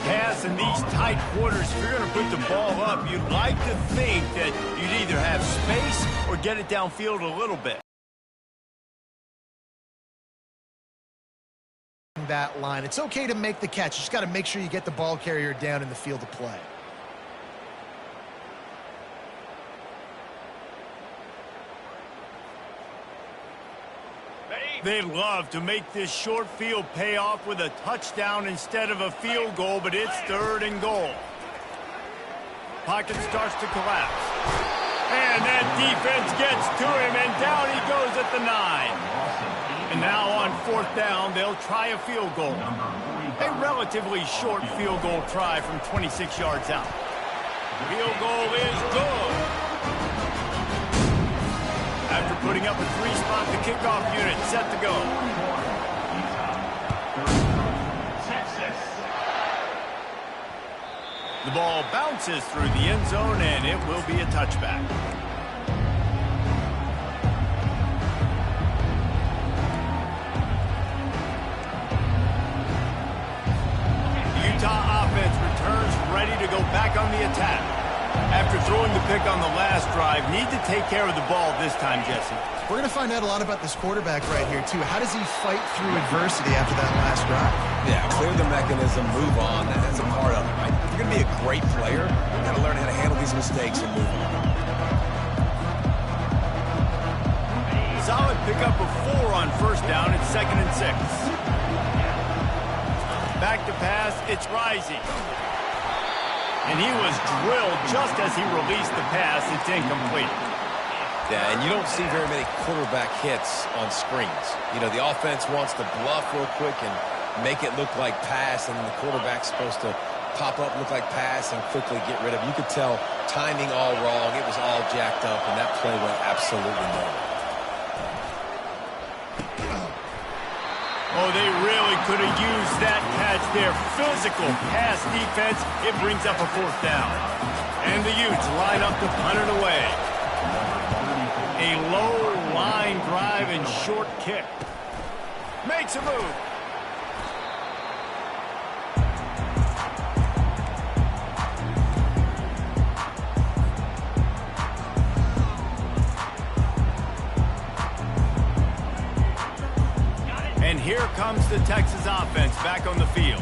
Pass in these tight quarters, if you're going to put the ball up, you'd like to think that you'd either have space or get it downfield a little bit. That line. It's okay to make the catch. You just got to make sure you get the ball carrier down in the field of play. They'd love to make this short field pay off with a touchdown instead of a field goal, but it's 3rd and goal. Pocket starts to collapse. And that defense gets to him, and down he goes at the 9. And now on 4th down, they'll try a field goal. A relatively short field goal try from 26 yards out. Field goal is good. After putting up a 3-spot, the kickoff unit set to go. The ball bounces through the end zone, and it will be a touchback. The Utah offense returns ready to go back on the attack. After throwing the pick on the last drive, need to take care of the ball this time, Jesse. We're going to find out a lot about this quarterback right here, too. How does he fight through adversity after that last drive? Yeah, clear the mechanism, move on. That's a part of it, right? If you're going to be a great player, you got to learn how to handle these mistakes and move on. Solid pickup of 4 on 1st down. It's 2nd and 6. Back to pass. It's Rising. And he was drilled just as he released the pass. It's incomplete. Yeah, and you don't see very many quarterback hits on screens. You know, the offense wants to bluff real quick and make it look like pass, and the quarterback's supposed to pop up, look like pass, and quickly get rid of it. You could tell timing all wrong. It was all jacked up, and that play went absolutely nowhere. Oh, they really could have used that catch there. Physical pass defense. It brings up a 4th down. And the Utes line up to punt it away. A low line drive and short kick. Makes a move. And here comes the Texas offense back on the field.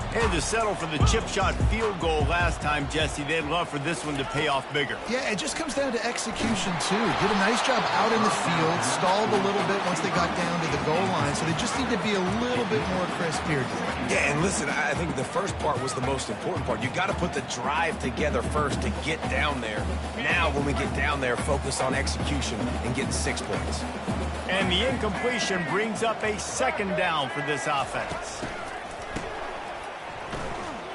Had to settle for the chip shot field goal last time, Jesse. They'd love for this one to pay off bigger. Yeah, it just comes down to execution, too. Did a nice job out in the field, stalled a little bit once they got down to the goal line, so they just need to be a little bit more crisp here, dude. Yeah, and listen, I think the first part was the most important part. You got to put the drive together first to get down there. Now, when we get down there, focus on execution and getting 6 points. And the incompletion brings up a second down for this offense.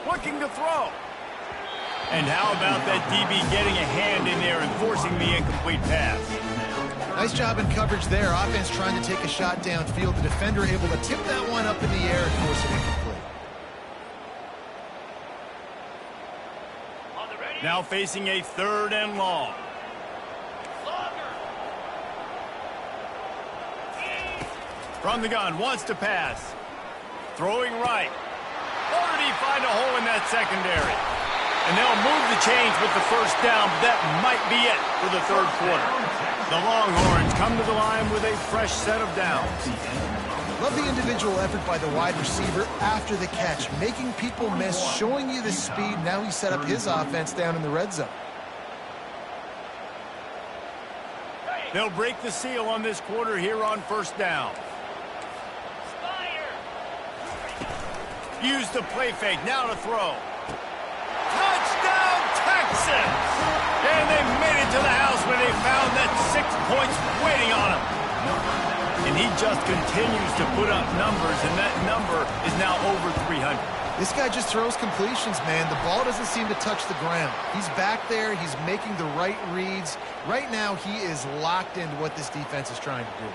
Looking to throw. And how about that DB getting a hand in there and forcing the incomplete pass? Nice job in coverage there. Offense trying to take a shot downfield. The defender able to tip that one up in the air and force it incomplete. Now facing a 3rd and long. From the gun, wants to pass. Throwing right. Or did he find a hole in that secondary? And they'll move the chains with the first down. That might be it for the 3rd quarter. The Longhorns come to the line with a fresh set of downs. Love the individual effort by the wide receiver after the catch, making people miss, showing you the speed. Now he set up his offense down in the red zone. They'll break the seal on this quarter here on 1st down. Use the play fake, now to throw. Touchdown, Texas! And they made it to the house when they found that 6 points waiting on them. And he just continues to put up numbers, and that number is now over 300. This guy just throws completions, man. The ball doesn't seem to touch the ground. He's back there. He's making the right reads. Right now, he is locked into what this defense is trying to do.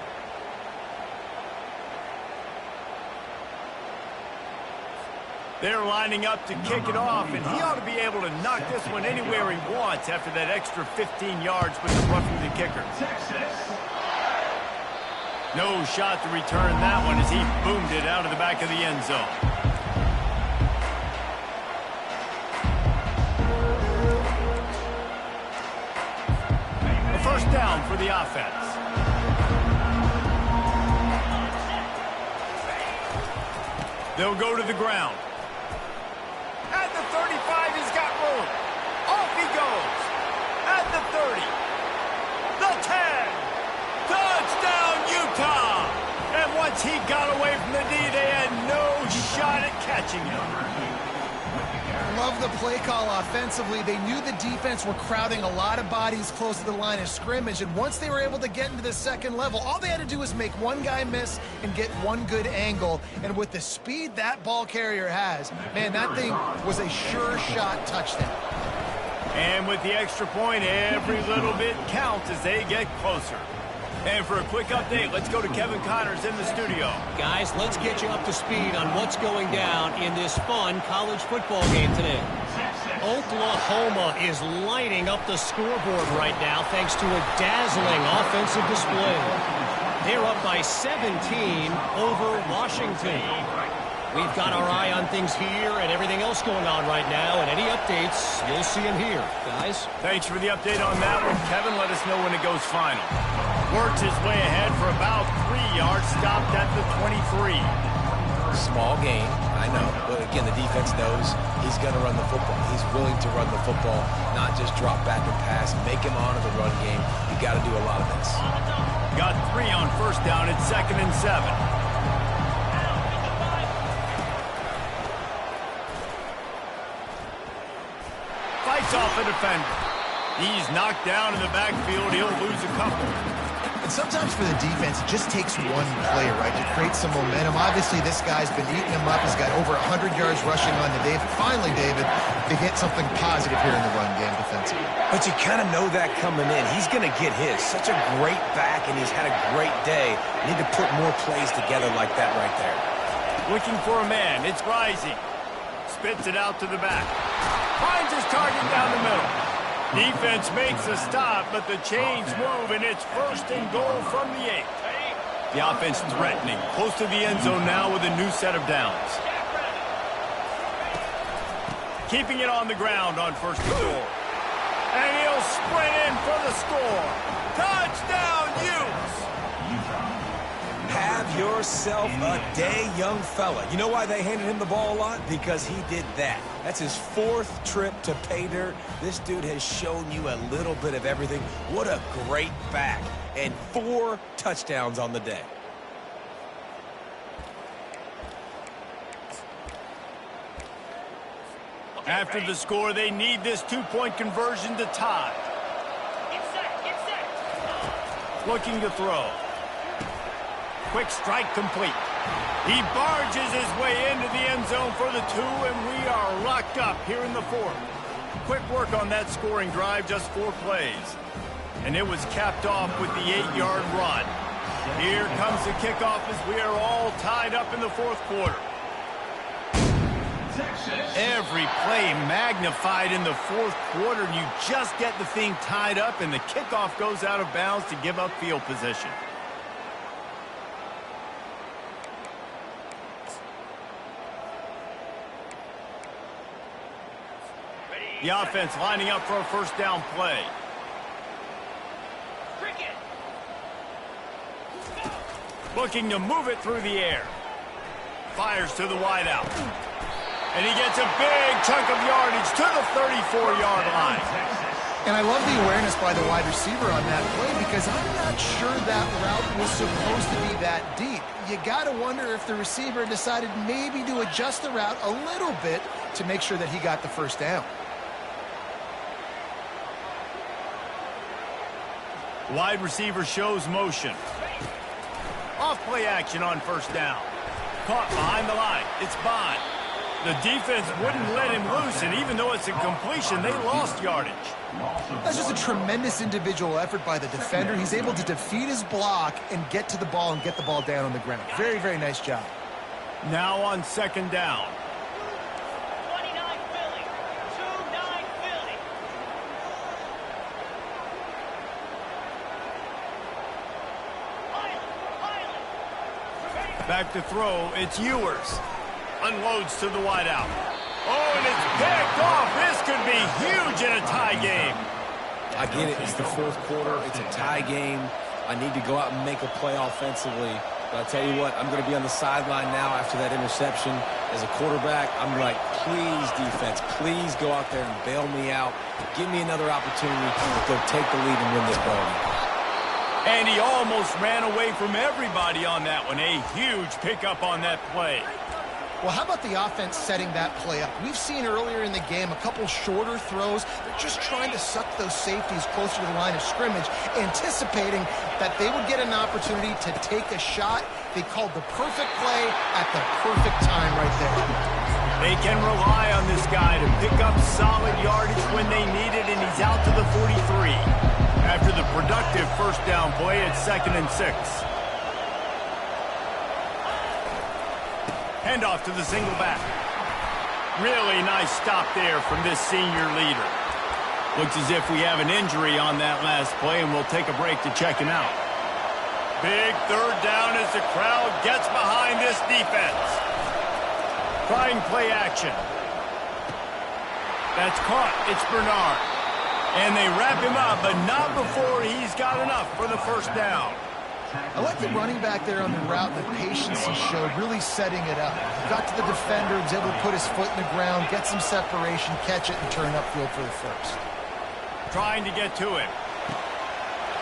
They're lining up to kick it off, and he ought to be able to knock this one anywhere he wants after that extra 15 yards with the roughing the kicker. No shot to return that one as he boomed it out of the back of the end zone. A 1st down for the offense. They'll go to the ground. At the 35, he's got room. Off he goes. At the 30. The 10. Touchdown, Utah. And once he got away from the D, they had no shot at catching him. Love the play call offensively. They knew the defense were crowding a lot of bodies close to the line of scrimmage, and once they were able to get into the 2nd level, all they had to do was make one guy miss and get one good angle. And with the speed that ball carrier has, man, that thing was a sure shot touchdown. And with the extra point, every little bit counts as they get closer. And for a quick update, let's go to Kevin Connors in the studio. Guys, let's get you up to speed on what's going down in this fun college football game today. Oklahoma is lighting up the scoreboard right now thanks to a dazzling offensive display. They're up by 17 over Washington. We've got our eye on things here and everything else going on right now, and any updates, you'll see them here. Guys? Thanks for the update on that one, Kevin. Let us know when it goes final. Works his way ahead for about 3 yards, stopped at the 23. Small gain, I know. But again, the defense knows he's going to run the football. He's willing to run the football, not just drop back and pass, make him honor the run game. You got to do a lot of this. Got 3 on 1st down. It's 2nd and 7. Fights off a defender. He's knocked down in the backfield. He'll lose a couple. And sometimes for the defense, it just takes one play, right, to create some momentum. Obviously, this guy's been eating him up. He's got over 100 yards rushing on to David. Finally, David, to get something positive here in the run game defensively. But you kind of know that coming in. He's going to get his. Such a great back, and he's had a great day. Need to put more plays together like that right there. Looking for a man. It's Rising. Spits it out to the back. Finds his target down the middle. Defense makes a stop, but the chains move, and it's 1st and goal from the 8. The offense threatening, close to the end zone now with a new set of downs. Keeping it on the ground on 1st and goal. And he'll sprint in for the score. Touchdown, Utes! Have yourself a day, young fella. You know why they handed him the ball a lot? Because he did that. That's his 4th trip to pay dirt. This dude has shown you a little bit of everything. What a great back. And 4 touchdowns on the day. After the score, they need this 2-point conversion to tie. Get set. Looking to throw. Quick strike complete. He barges his way into the end zone for the 2, and we are locked up here in the 4th. Quick work on that scoring drive, just 4 plays. And it was capped off with the 8-yard run. Here comes the kickoff as we are all tied up in the 4th quarter. Every play magnified in the 4th quarter, and you just get the thing tied up, and the kickoff goes out of bounds to give up field position. The offense lining up for a 1st down play. Looking to move it through the air. Fires to the wideout. And he gets a big chunk of yardage to the 34-yard line. And I love the awareness by the wide receiver on that play because I'm not sure that route was supposed to be that deep. You got to wonder if the receiver decided maybe to adjust the route a little bit to make sure that he got the 1st down. Wide receiver shows motion. Off play action on 1st down. Caught behind the line. It's Bond. The defense wouldn't let him loose, and even though it's a completion, they lost yardage. That's just a tremendous individual effort by the defender. He's able to defeat his block and get to the ball and get the ball down on the ground. Very, very nice job. Now on 2nd down. 29 Philly. 2-9 Philly. Back to throw. It's Ewers. Unloads to the wideout. Oh, and it's picked off. This could be huge in a tie game. I get it. It's the 4th quarter. It's a tie game. I need to go out and make a play offensively. But I tell you what, I'm going to be on the sideline now after that interception. As a quarterback, I'm like, please, defense, please go out there and bail me out. Give me another opportunity to go take the lead and win this ball game. And he almost ran away from everybody on that one. A huge pickup on that play. Well, how about the offense setting that play up? We've seen earlier in the game a couple shorter throws. They're just trying to suck those safeties closer to the line of scrimmage, anticipating that they would get an opportunity to take a shot. They called the perfect play at the perfect time right there. They can rely on this guy to pick up solid yardage when they need it, and he's out to the 43. After the productive 1st down play, it's 2nd and 6. Handoff to the single back. Really nice stop there from this senior leader. Looks as if we have an injury on that last play, and we'll take a break to check him out. Big 3rd down as the crowd gets behind this defense. Trying play action. That's caught. It's Bernard. And they wrap him up, but not before he's got enough for the 1st down. I like the running back there on the route, the patience he showed, really setting it up. Got to the defender, was able to put his foot in the ground, get some separation, catch it, and turn upfield for the 1st. Trying to get to him.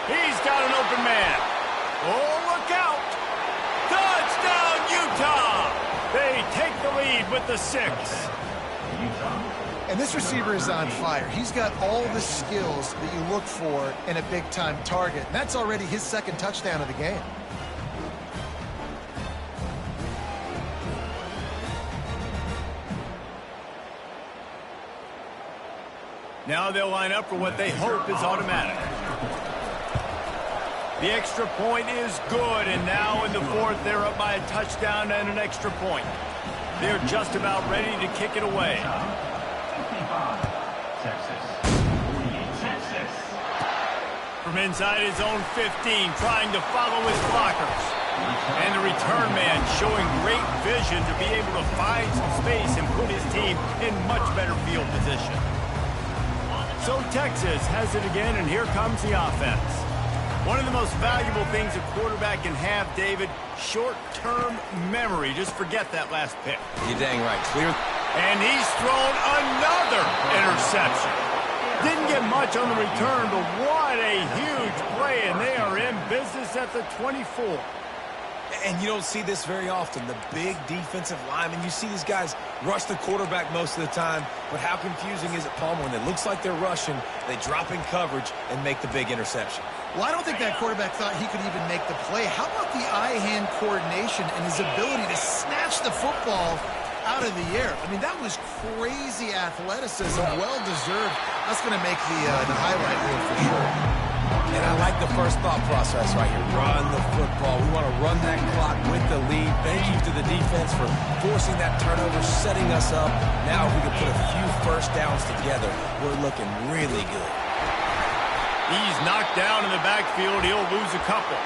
He's got an open man. Oh, look out! Touchdown, Utah! They take the lead with the 6. And this receiver is on fire. He's got all the skills that you look for in a big-time target. And that's already his 2nd touchdown of the game. Now they'll line up for what they hope is automatic. The extra point is good, and now in the 4th, they're up by a touchdown and an extra point. They're just about ready to kick it away. From inside his own 15, trying to follow his blockers. And the return man showing great vision to be able to find some space and put his team in much better field position. So Texas has it again, and here comes the offense. One of the most valuable things a quarterback can have, David, short-term memory. Just forget that last pick. You're dang right. Clear. And he's thrown another interception. Didn't get much on the return, but what a huge play, and they are in business at the 24. And you don't see this very often. The big defensive linemen, you see these guys rush the quarterback most of the time, but how confusing is it, Palmer, when it looks like they're rushing, they drop in coverage and make the big interception? Well, I don't think that quarterback thought he could even make the play. How about the eye-hand coordination and his ability to snatch the football out of the air? I mean, that was crazy athleticism, well-deserved. That's going to make the highlight reel for sure. And I like the first thought process right here. Run the football. We want to run that clock with the lead. Thank you to the defense for forcing that turnover, setting us up. Now if we can put a few first downs together, we're looking really good. He's knocked down in the backfield. He'll lose a couple.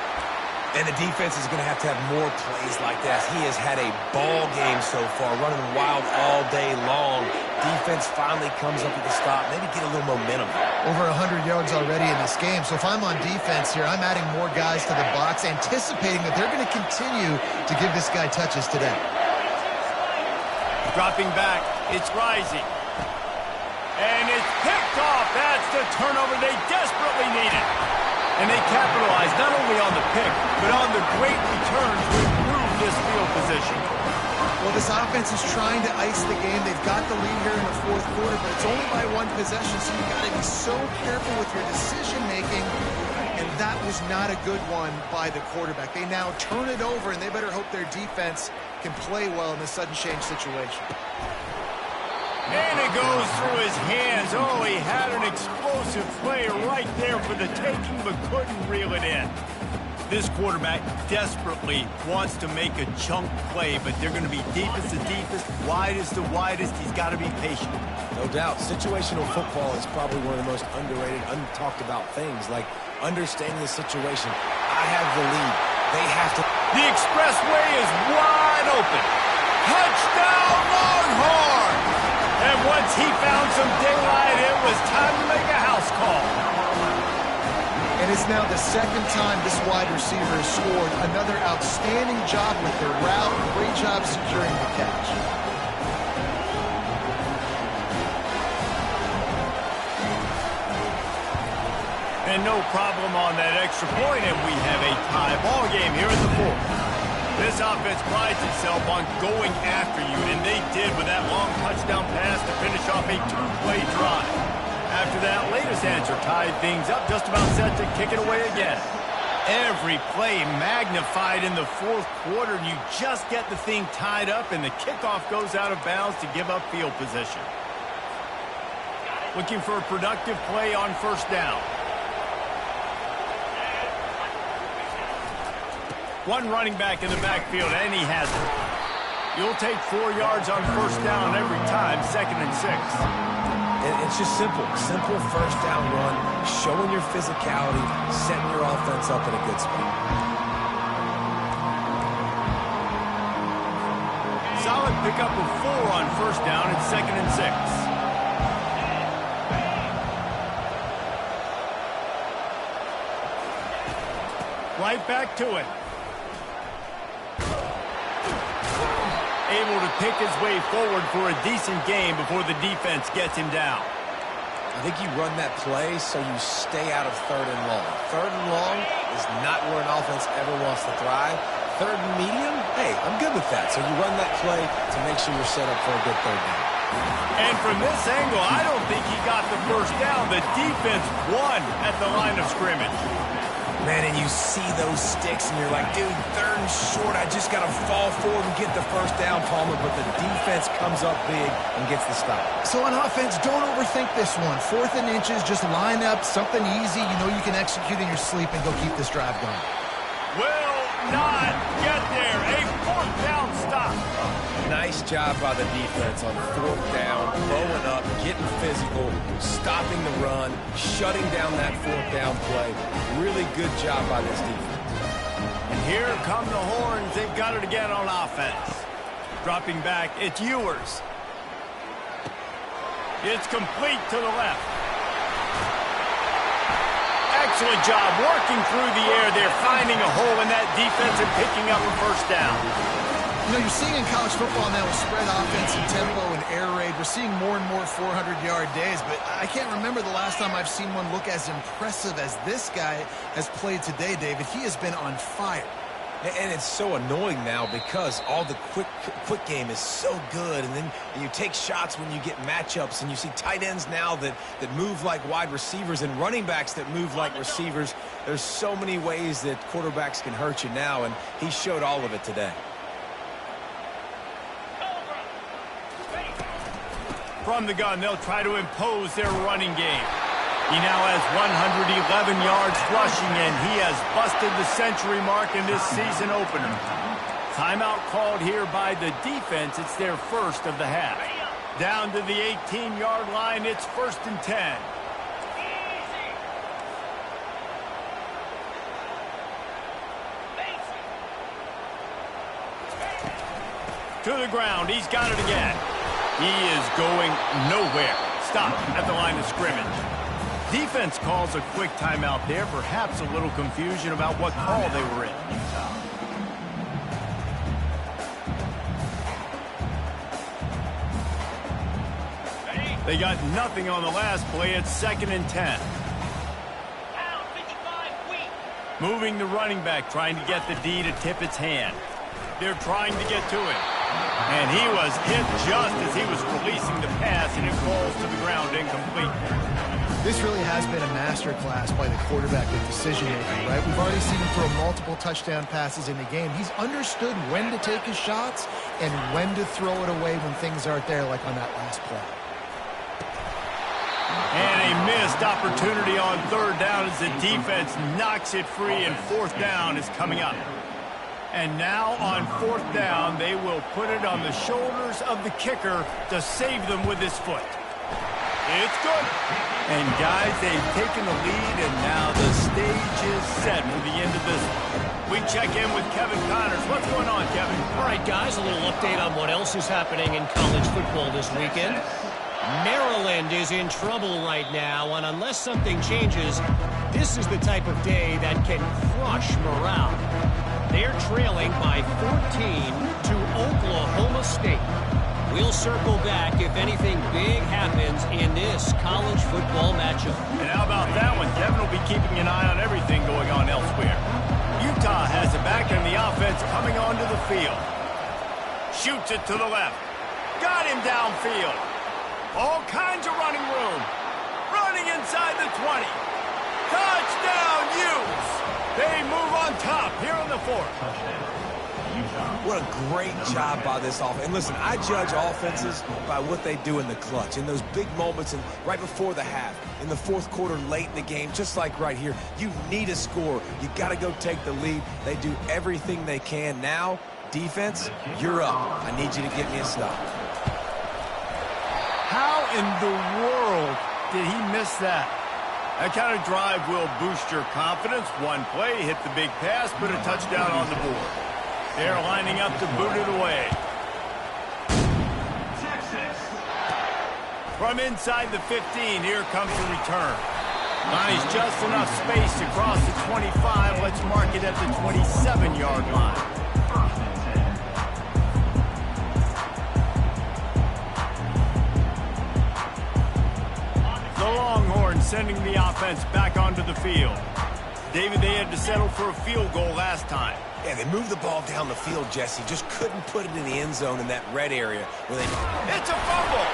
And the defense is going to have more plays like that. He has had a ball game so far, running wild all day long. Defense finally comes up with a stop, maybe get a little momentum. Over 100 yards already in this game. So if I'm on defense here, I'm adding more guys to the box, anticipating that they're going to continue to give this guy touches today. Dropping back, it's rising. And it's picked off. That's the turnover they desperately needed. And they capitalized not only on the pick, but on the great returns to improve this field position. Well, this offense is trying to ice the game. They've got the lead here in the fourth quarter, but it's only by one possession, so you've got to be so careful with your decision-making. And that was not a good one by the quarterback. They now turn it over, and they better hope their defense can play well in this sudden change situation. And it goes through his hands. Oh, he had an explosive play right there for the taking, but couldn't reel it in. This quarterback desperately wants to make a chunk play, but they're going to be deepest to deepest, widest to widest. He's got to be patient. No doubt. Situational football is probably one of the most underrated, untalked about things, like understanding the situation. I have the lead. They have to. The expressway is wide open. Touchdown, Longhorns! And once he found some daylight, it was time to make a house call. And it's now the second time this wide receiver has scored. Another outstanding job with the route. Great job securing the catch. And no problem on that extra point, and we have a tie ball game here in the fourth. This offense prides itself on going after you, and they did with that long touchdown pass to finish off a two-play drive. After that latest answer tied things up, just about set to kick it away again. Every play magnified in the fourth quarter, and you just get the thing tied up, and the kickoff goes out of bounds to give up field position. Looking for a productive play on first down. One running back in the backfield, and he has it. You'll take 4 yards on first down every time, 2nd and 6. It's just simple. Simple first down run, showing your physicality, setting your offense up in a good spot. Solid pickup of 4 on first down and 2nd and 6. Right back to it. Able to pick his way forward for a decent game before the defense gets him down. I think you run that play so you stay out of 3rd and long. 3rd and long is not where an offense ever wants to thrive. 3rd and medium, hey, I'm good with that. So you run that play to make sure you're set up for a good 3rd down. And from this angle, I don't think he got the first down. The defense won at the line of scrimmage. Man, and you see those sticks, and you're like, dude, 3rd and short, I just got to fall forward and get the first down, Palmer, but the defense comes up big and gets the stop. So on offense, don't overthink this one. 4th and inches, just line up, something easy you know you can execute in your sleep and go keep this drive going. Will not get there. A 4th down stop. Nice job by the defense on fourth down, blowing up, getting physical, stopping the run, shutting down that fourth down play. Really good job by this defense. And here come the horns. They've got it again on offense. Dropping back, it's Ewers. It's complete to the left. Excellent job working through the air. They're finding a hole in that defense and picking up a first down. You know, you're seeing in college football now with spread offense and tempo and air raid, we're seeing more and more 400-yard days, but I can't remember the last time I've seen one look as impressive as this guy has played today, David. He has been on fire. And it's so annoying now because all the quick game is so good, and then you take shots when you get matchups, and you see tight ends now that move like wide receivers and running backs that move like receivers. There's so many ways that quarterbacks can hurt you now, and he showed all of it today. From the gun, they'll try to impose their running game. He now has 111 yards rushing, and he has busted the century mark in this season opener. Timeout called here by the defense. It's their first of the half. Down to the 18-yard line, it's 1st and 10. To the ground, he's got it again. He is going nowhere. Stop at the line of scrimmage. Defense calls a quick timeout there. Perhaps a little confusion about what call they were in. They got nothing on the last play. It's 2nd and 10. Moving the running back, trying to get the D to tip its hand. They're trying to get to him. And he was hit just as he was releasing the pass, and it falls to the ground incomplete. This really has been a masterclass by the quarterback with decision-making, right? We've already seen him throw multiple touchdown passes in the game. He's understood when to take his shots and when to throw it away when things aren't there, like on that last play. And a missed opportunity on 3rd down as the defense knocks it free, and 4th down is coming up. And now on 4th down, they will put it on the shoulders of the kicker to save them with his foot. It's good. And guys, they've taken the lead, and now the stage is set for the end of this one. We check in with Kevin Connors. What's going on, Kevin? All right, guys, a little update on what else is happening in college football this weekend. Maryland is in trouble right now, and unless something changes, this is the type of day that can crush morale. They're trailing by 14 to Oklahoma State. We'll circle back if anything big happens in this college football matchup. And how about that one? Kevin will be keeping an eye on everything going on elsewhere. Utah has it back, and the offense coming onto the field. Shoots it to the left. Got him downfield. All kinds of running room. Running inside the 20. Touchdown, Utes! They move on top here on the 4th. What a great job by this offense. And listen, I judge offenses by what they do in the clutch, in those big moments and right before the half, in the 4th quarter, late in the game, just like right here. You need a score. You got to go take the lead. They do everything they can. Now, defense, you're up. I need you to get me a stop. How in the world did he miss that? That kind of drive will boost your confidence. One play, hit the big pass, put a touchdown on the board. They're lining up to boot it away. From inside the 15, here comes the return. Finds just enough space to cross the 25. Let's mark it at the 27-yard line. The Longhorns sending the offense back onto the field. David, they had to settle for a field goal last time. Yeah, they moved the ball down the field, Jesse. Just couldn't put it in the end zone in that red area where they... It's a fumble!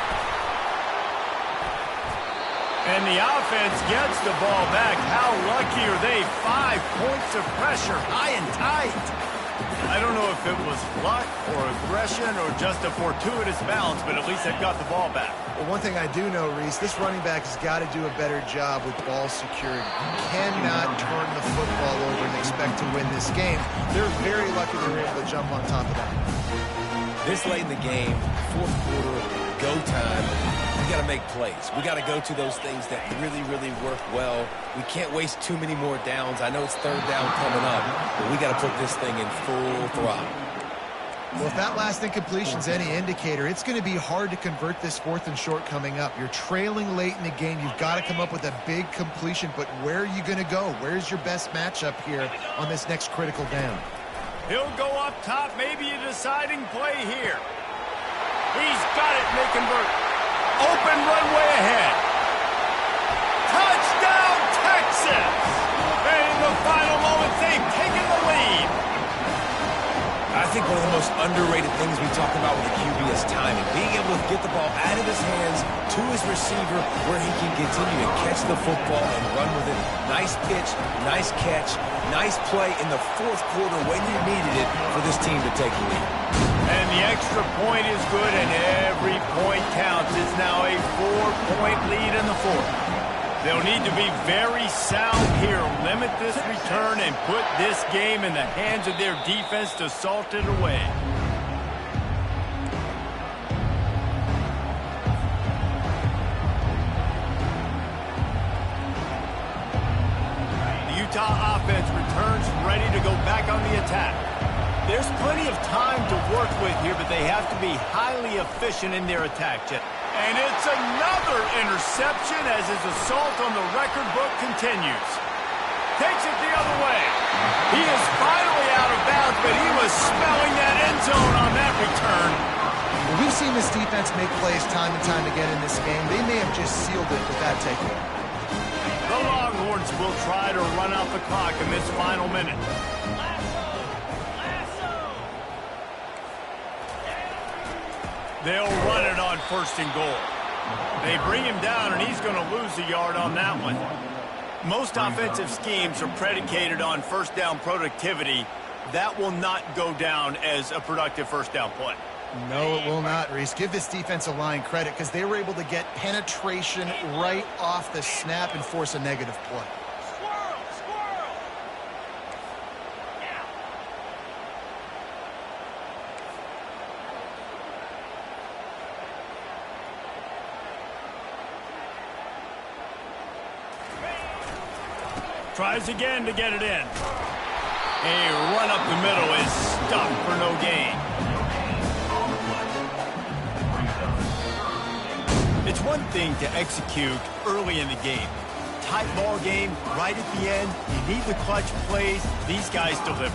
And the offense gets the ball back. How lucky are they? 5 points of pressure, high and tight. I don't know if it was luck or aggression or just a fortuitous bounce, but at least they've got the ball back. Well, one thing I do know, Reese, this running back has got to do a better job with ball security. You cannot turn the football over and expect to win this game. They're very lucky they were able to jump on top of that. This late in the game, fourth quarter, go time, we got to make plays. We got to go to those things that really, really work well. We can't waste too many more downs. I know it's third down coming up, but we got to put this thing in full throttle. Well, if that last incompletion's any indicator, it's going to be hard to convert this fourth and short coming up. You're trailing late in the game. You've got to come up with a big completion, but where are you going to go? Where's your best matchup here on this next critical down? He'll go up top, maybe a deciding play here. He's got it, and they convert. Open runway ahead. Touchdown, Texas! And in the final moments, they've taken the lead. I think one of the most underrated things we talk about with the QB is timing. Being able to get the ball out of his hands to his receiver where he can continue to catch the football and run with it. Nice pitch, nice catch, nice play in the fourth quarter when you needed it for this team to take the lead. And the extra point is good, and every point counts. It's now a 4-point lead in the fourth. They'll need to be very sound here, limit this return, and put this game in the hands of their defense to salt it away. The Utah offense returns ready to go back on the attack. There's plenty of time to work with here, but they have to be highly efficient in their attack, Jeff. And it's another interception as his assault on the record book continues. Takes it the other way. He is finally out of bounds, but he was smelling that end zone on that return. Well, we've seen this defense make plays time and time again in this game. They may have just sealed it with that takeaway. The Longhorns will try to run out the clock in this final minute. They'll run it on first and goal. They bring him down, and he's going to lose a yard on that one. Most offensive schemes are predicated on first down productivity. That will not go down as a productive first down play. No, it will not, Reese. Give this defensive line credit because they were able to get penetration right off the snap and force a negative play. Tries again to get it in. A run up the middle is stopped for no gain. It's one thing to execute early in the game. Tight ball game, right at the end. You need the clutch plays. These guys deliver.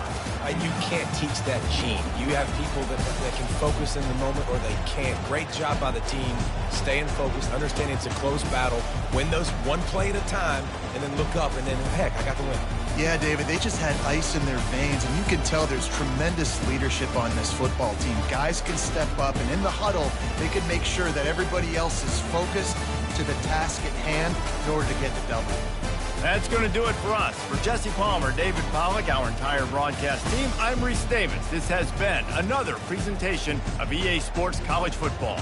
You can't teach that gene. You have people that can focus in the moment or they can't. Great job by the team, staying focused, understanding it's a close battle, win those one play at a time, and then look up and then, heck, I got the win. Yeah, David, they just had ice in their veins, and you can tell there's tremendous leadership on this football team. Guys can step up, and in the huddle, they can make sure that everybody else is focused to the task at hand in order to get the W. That's going to do it for us. For Jesse Palmer, David Pollack, our entire broadcast team, I'm Reese Davis. This has been another presentation of EA Sports College Football.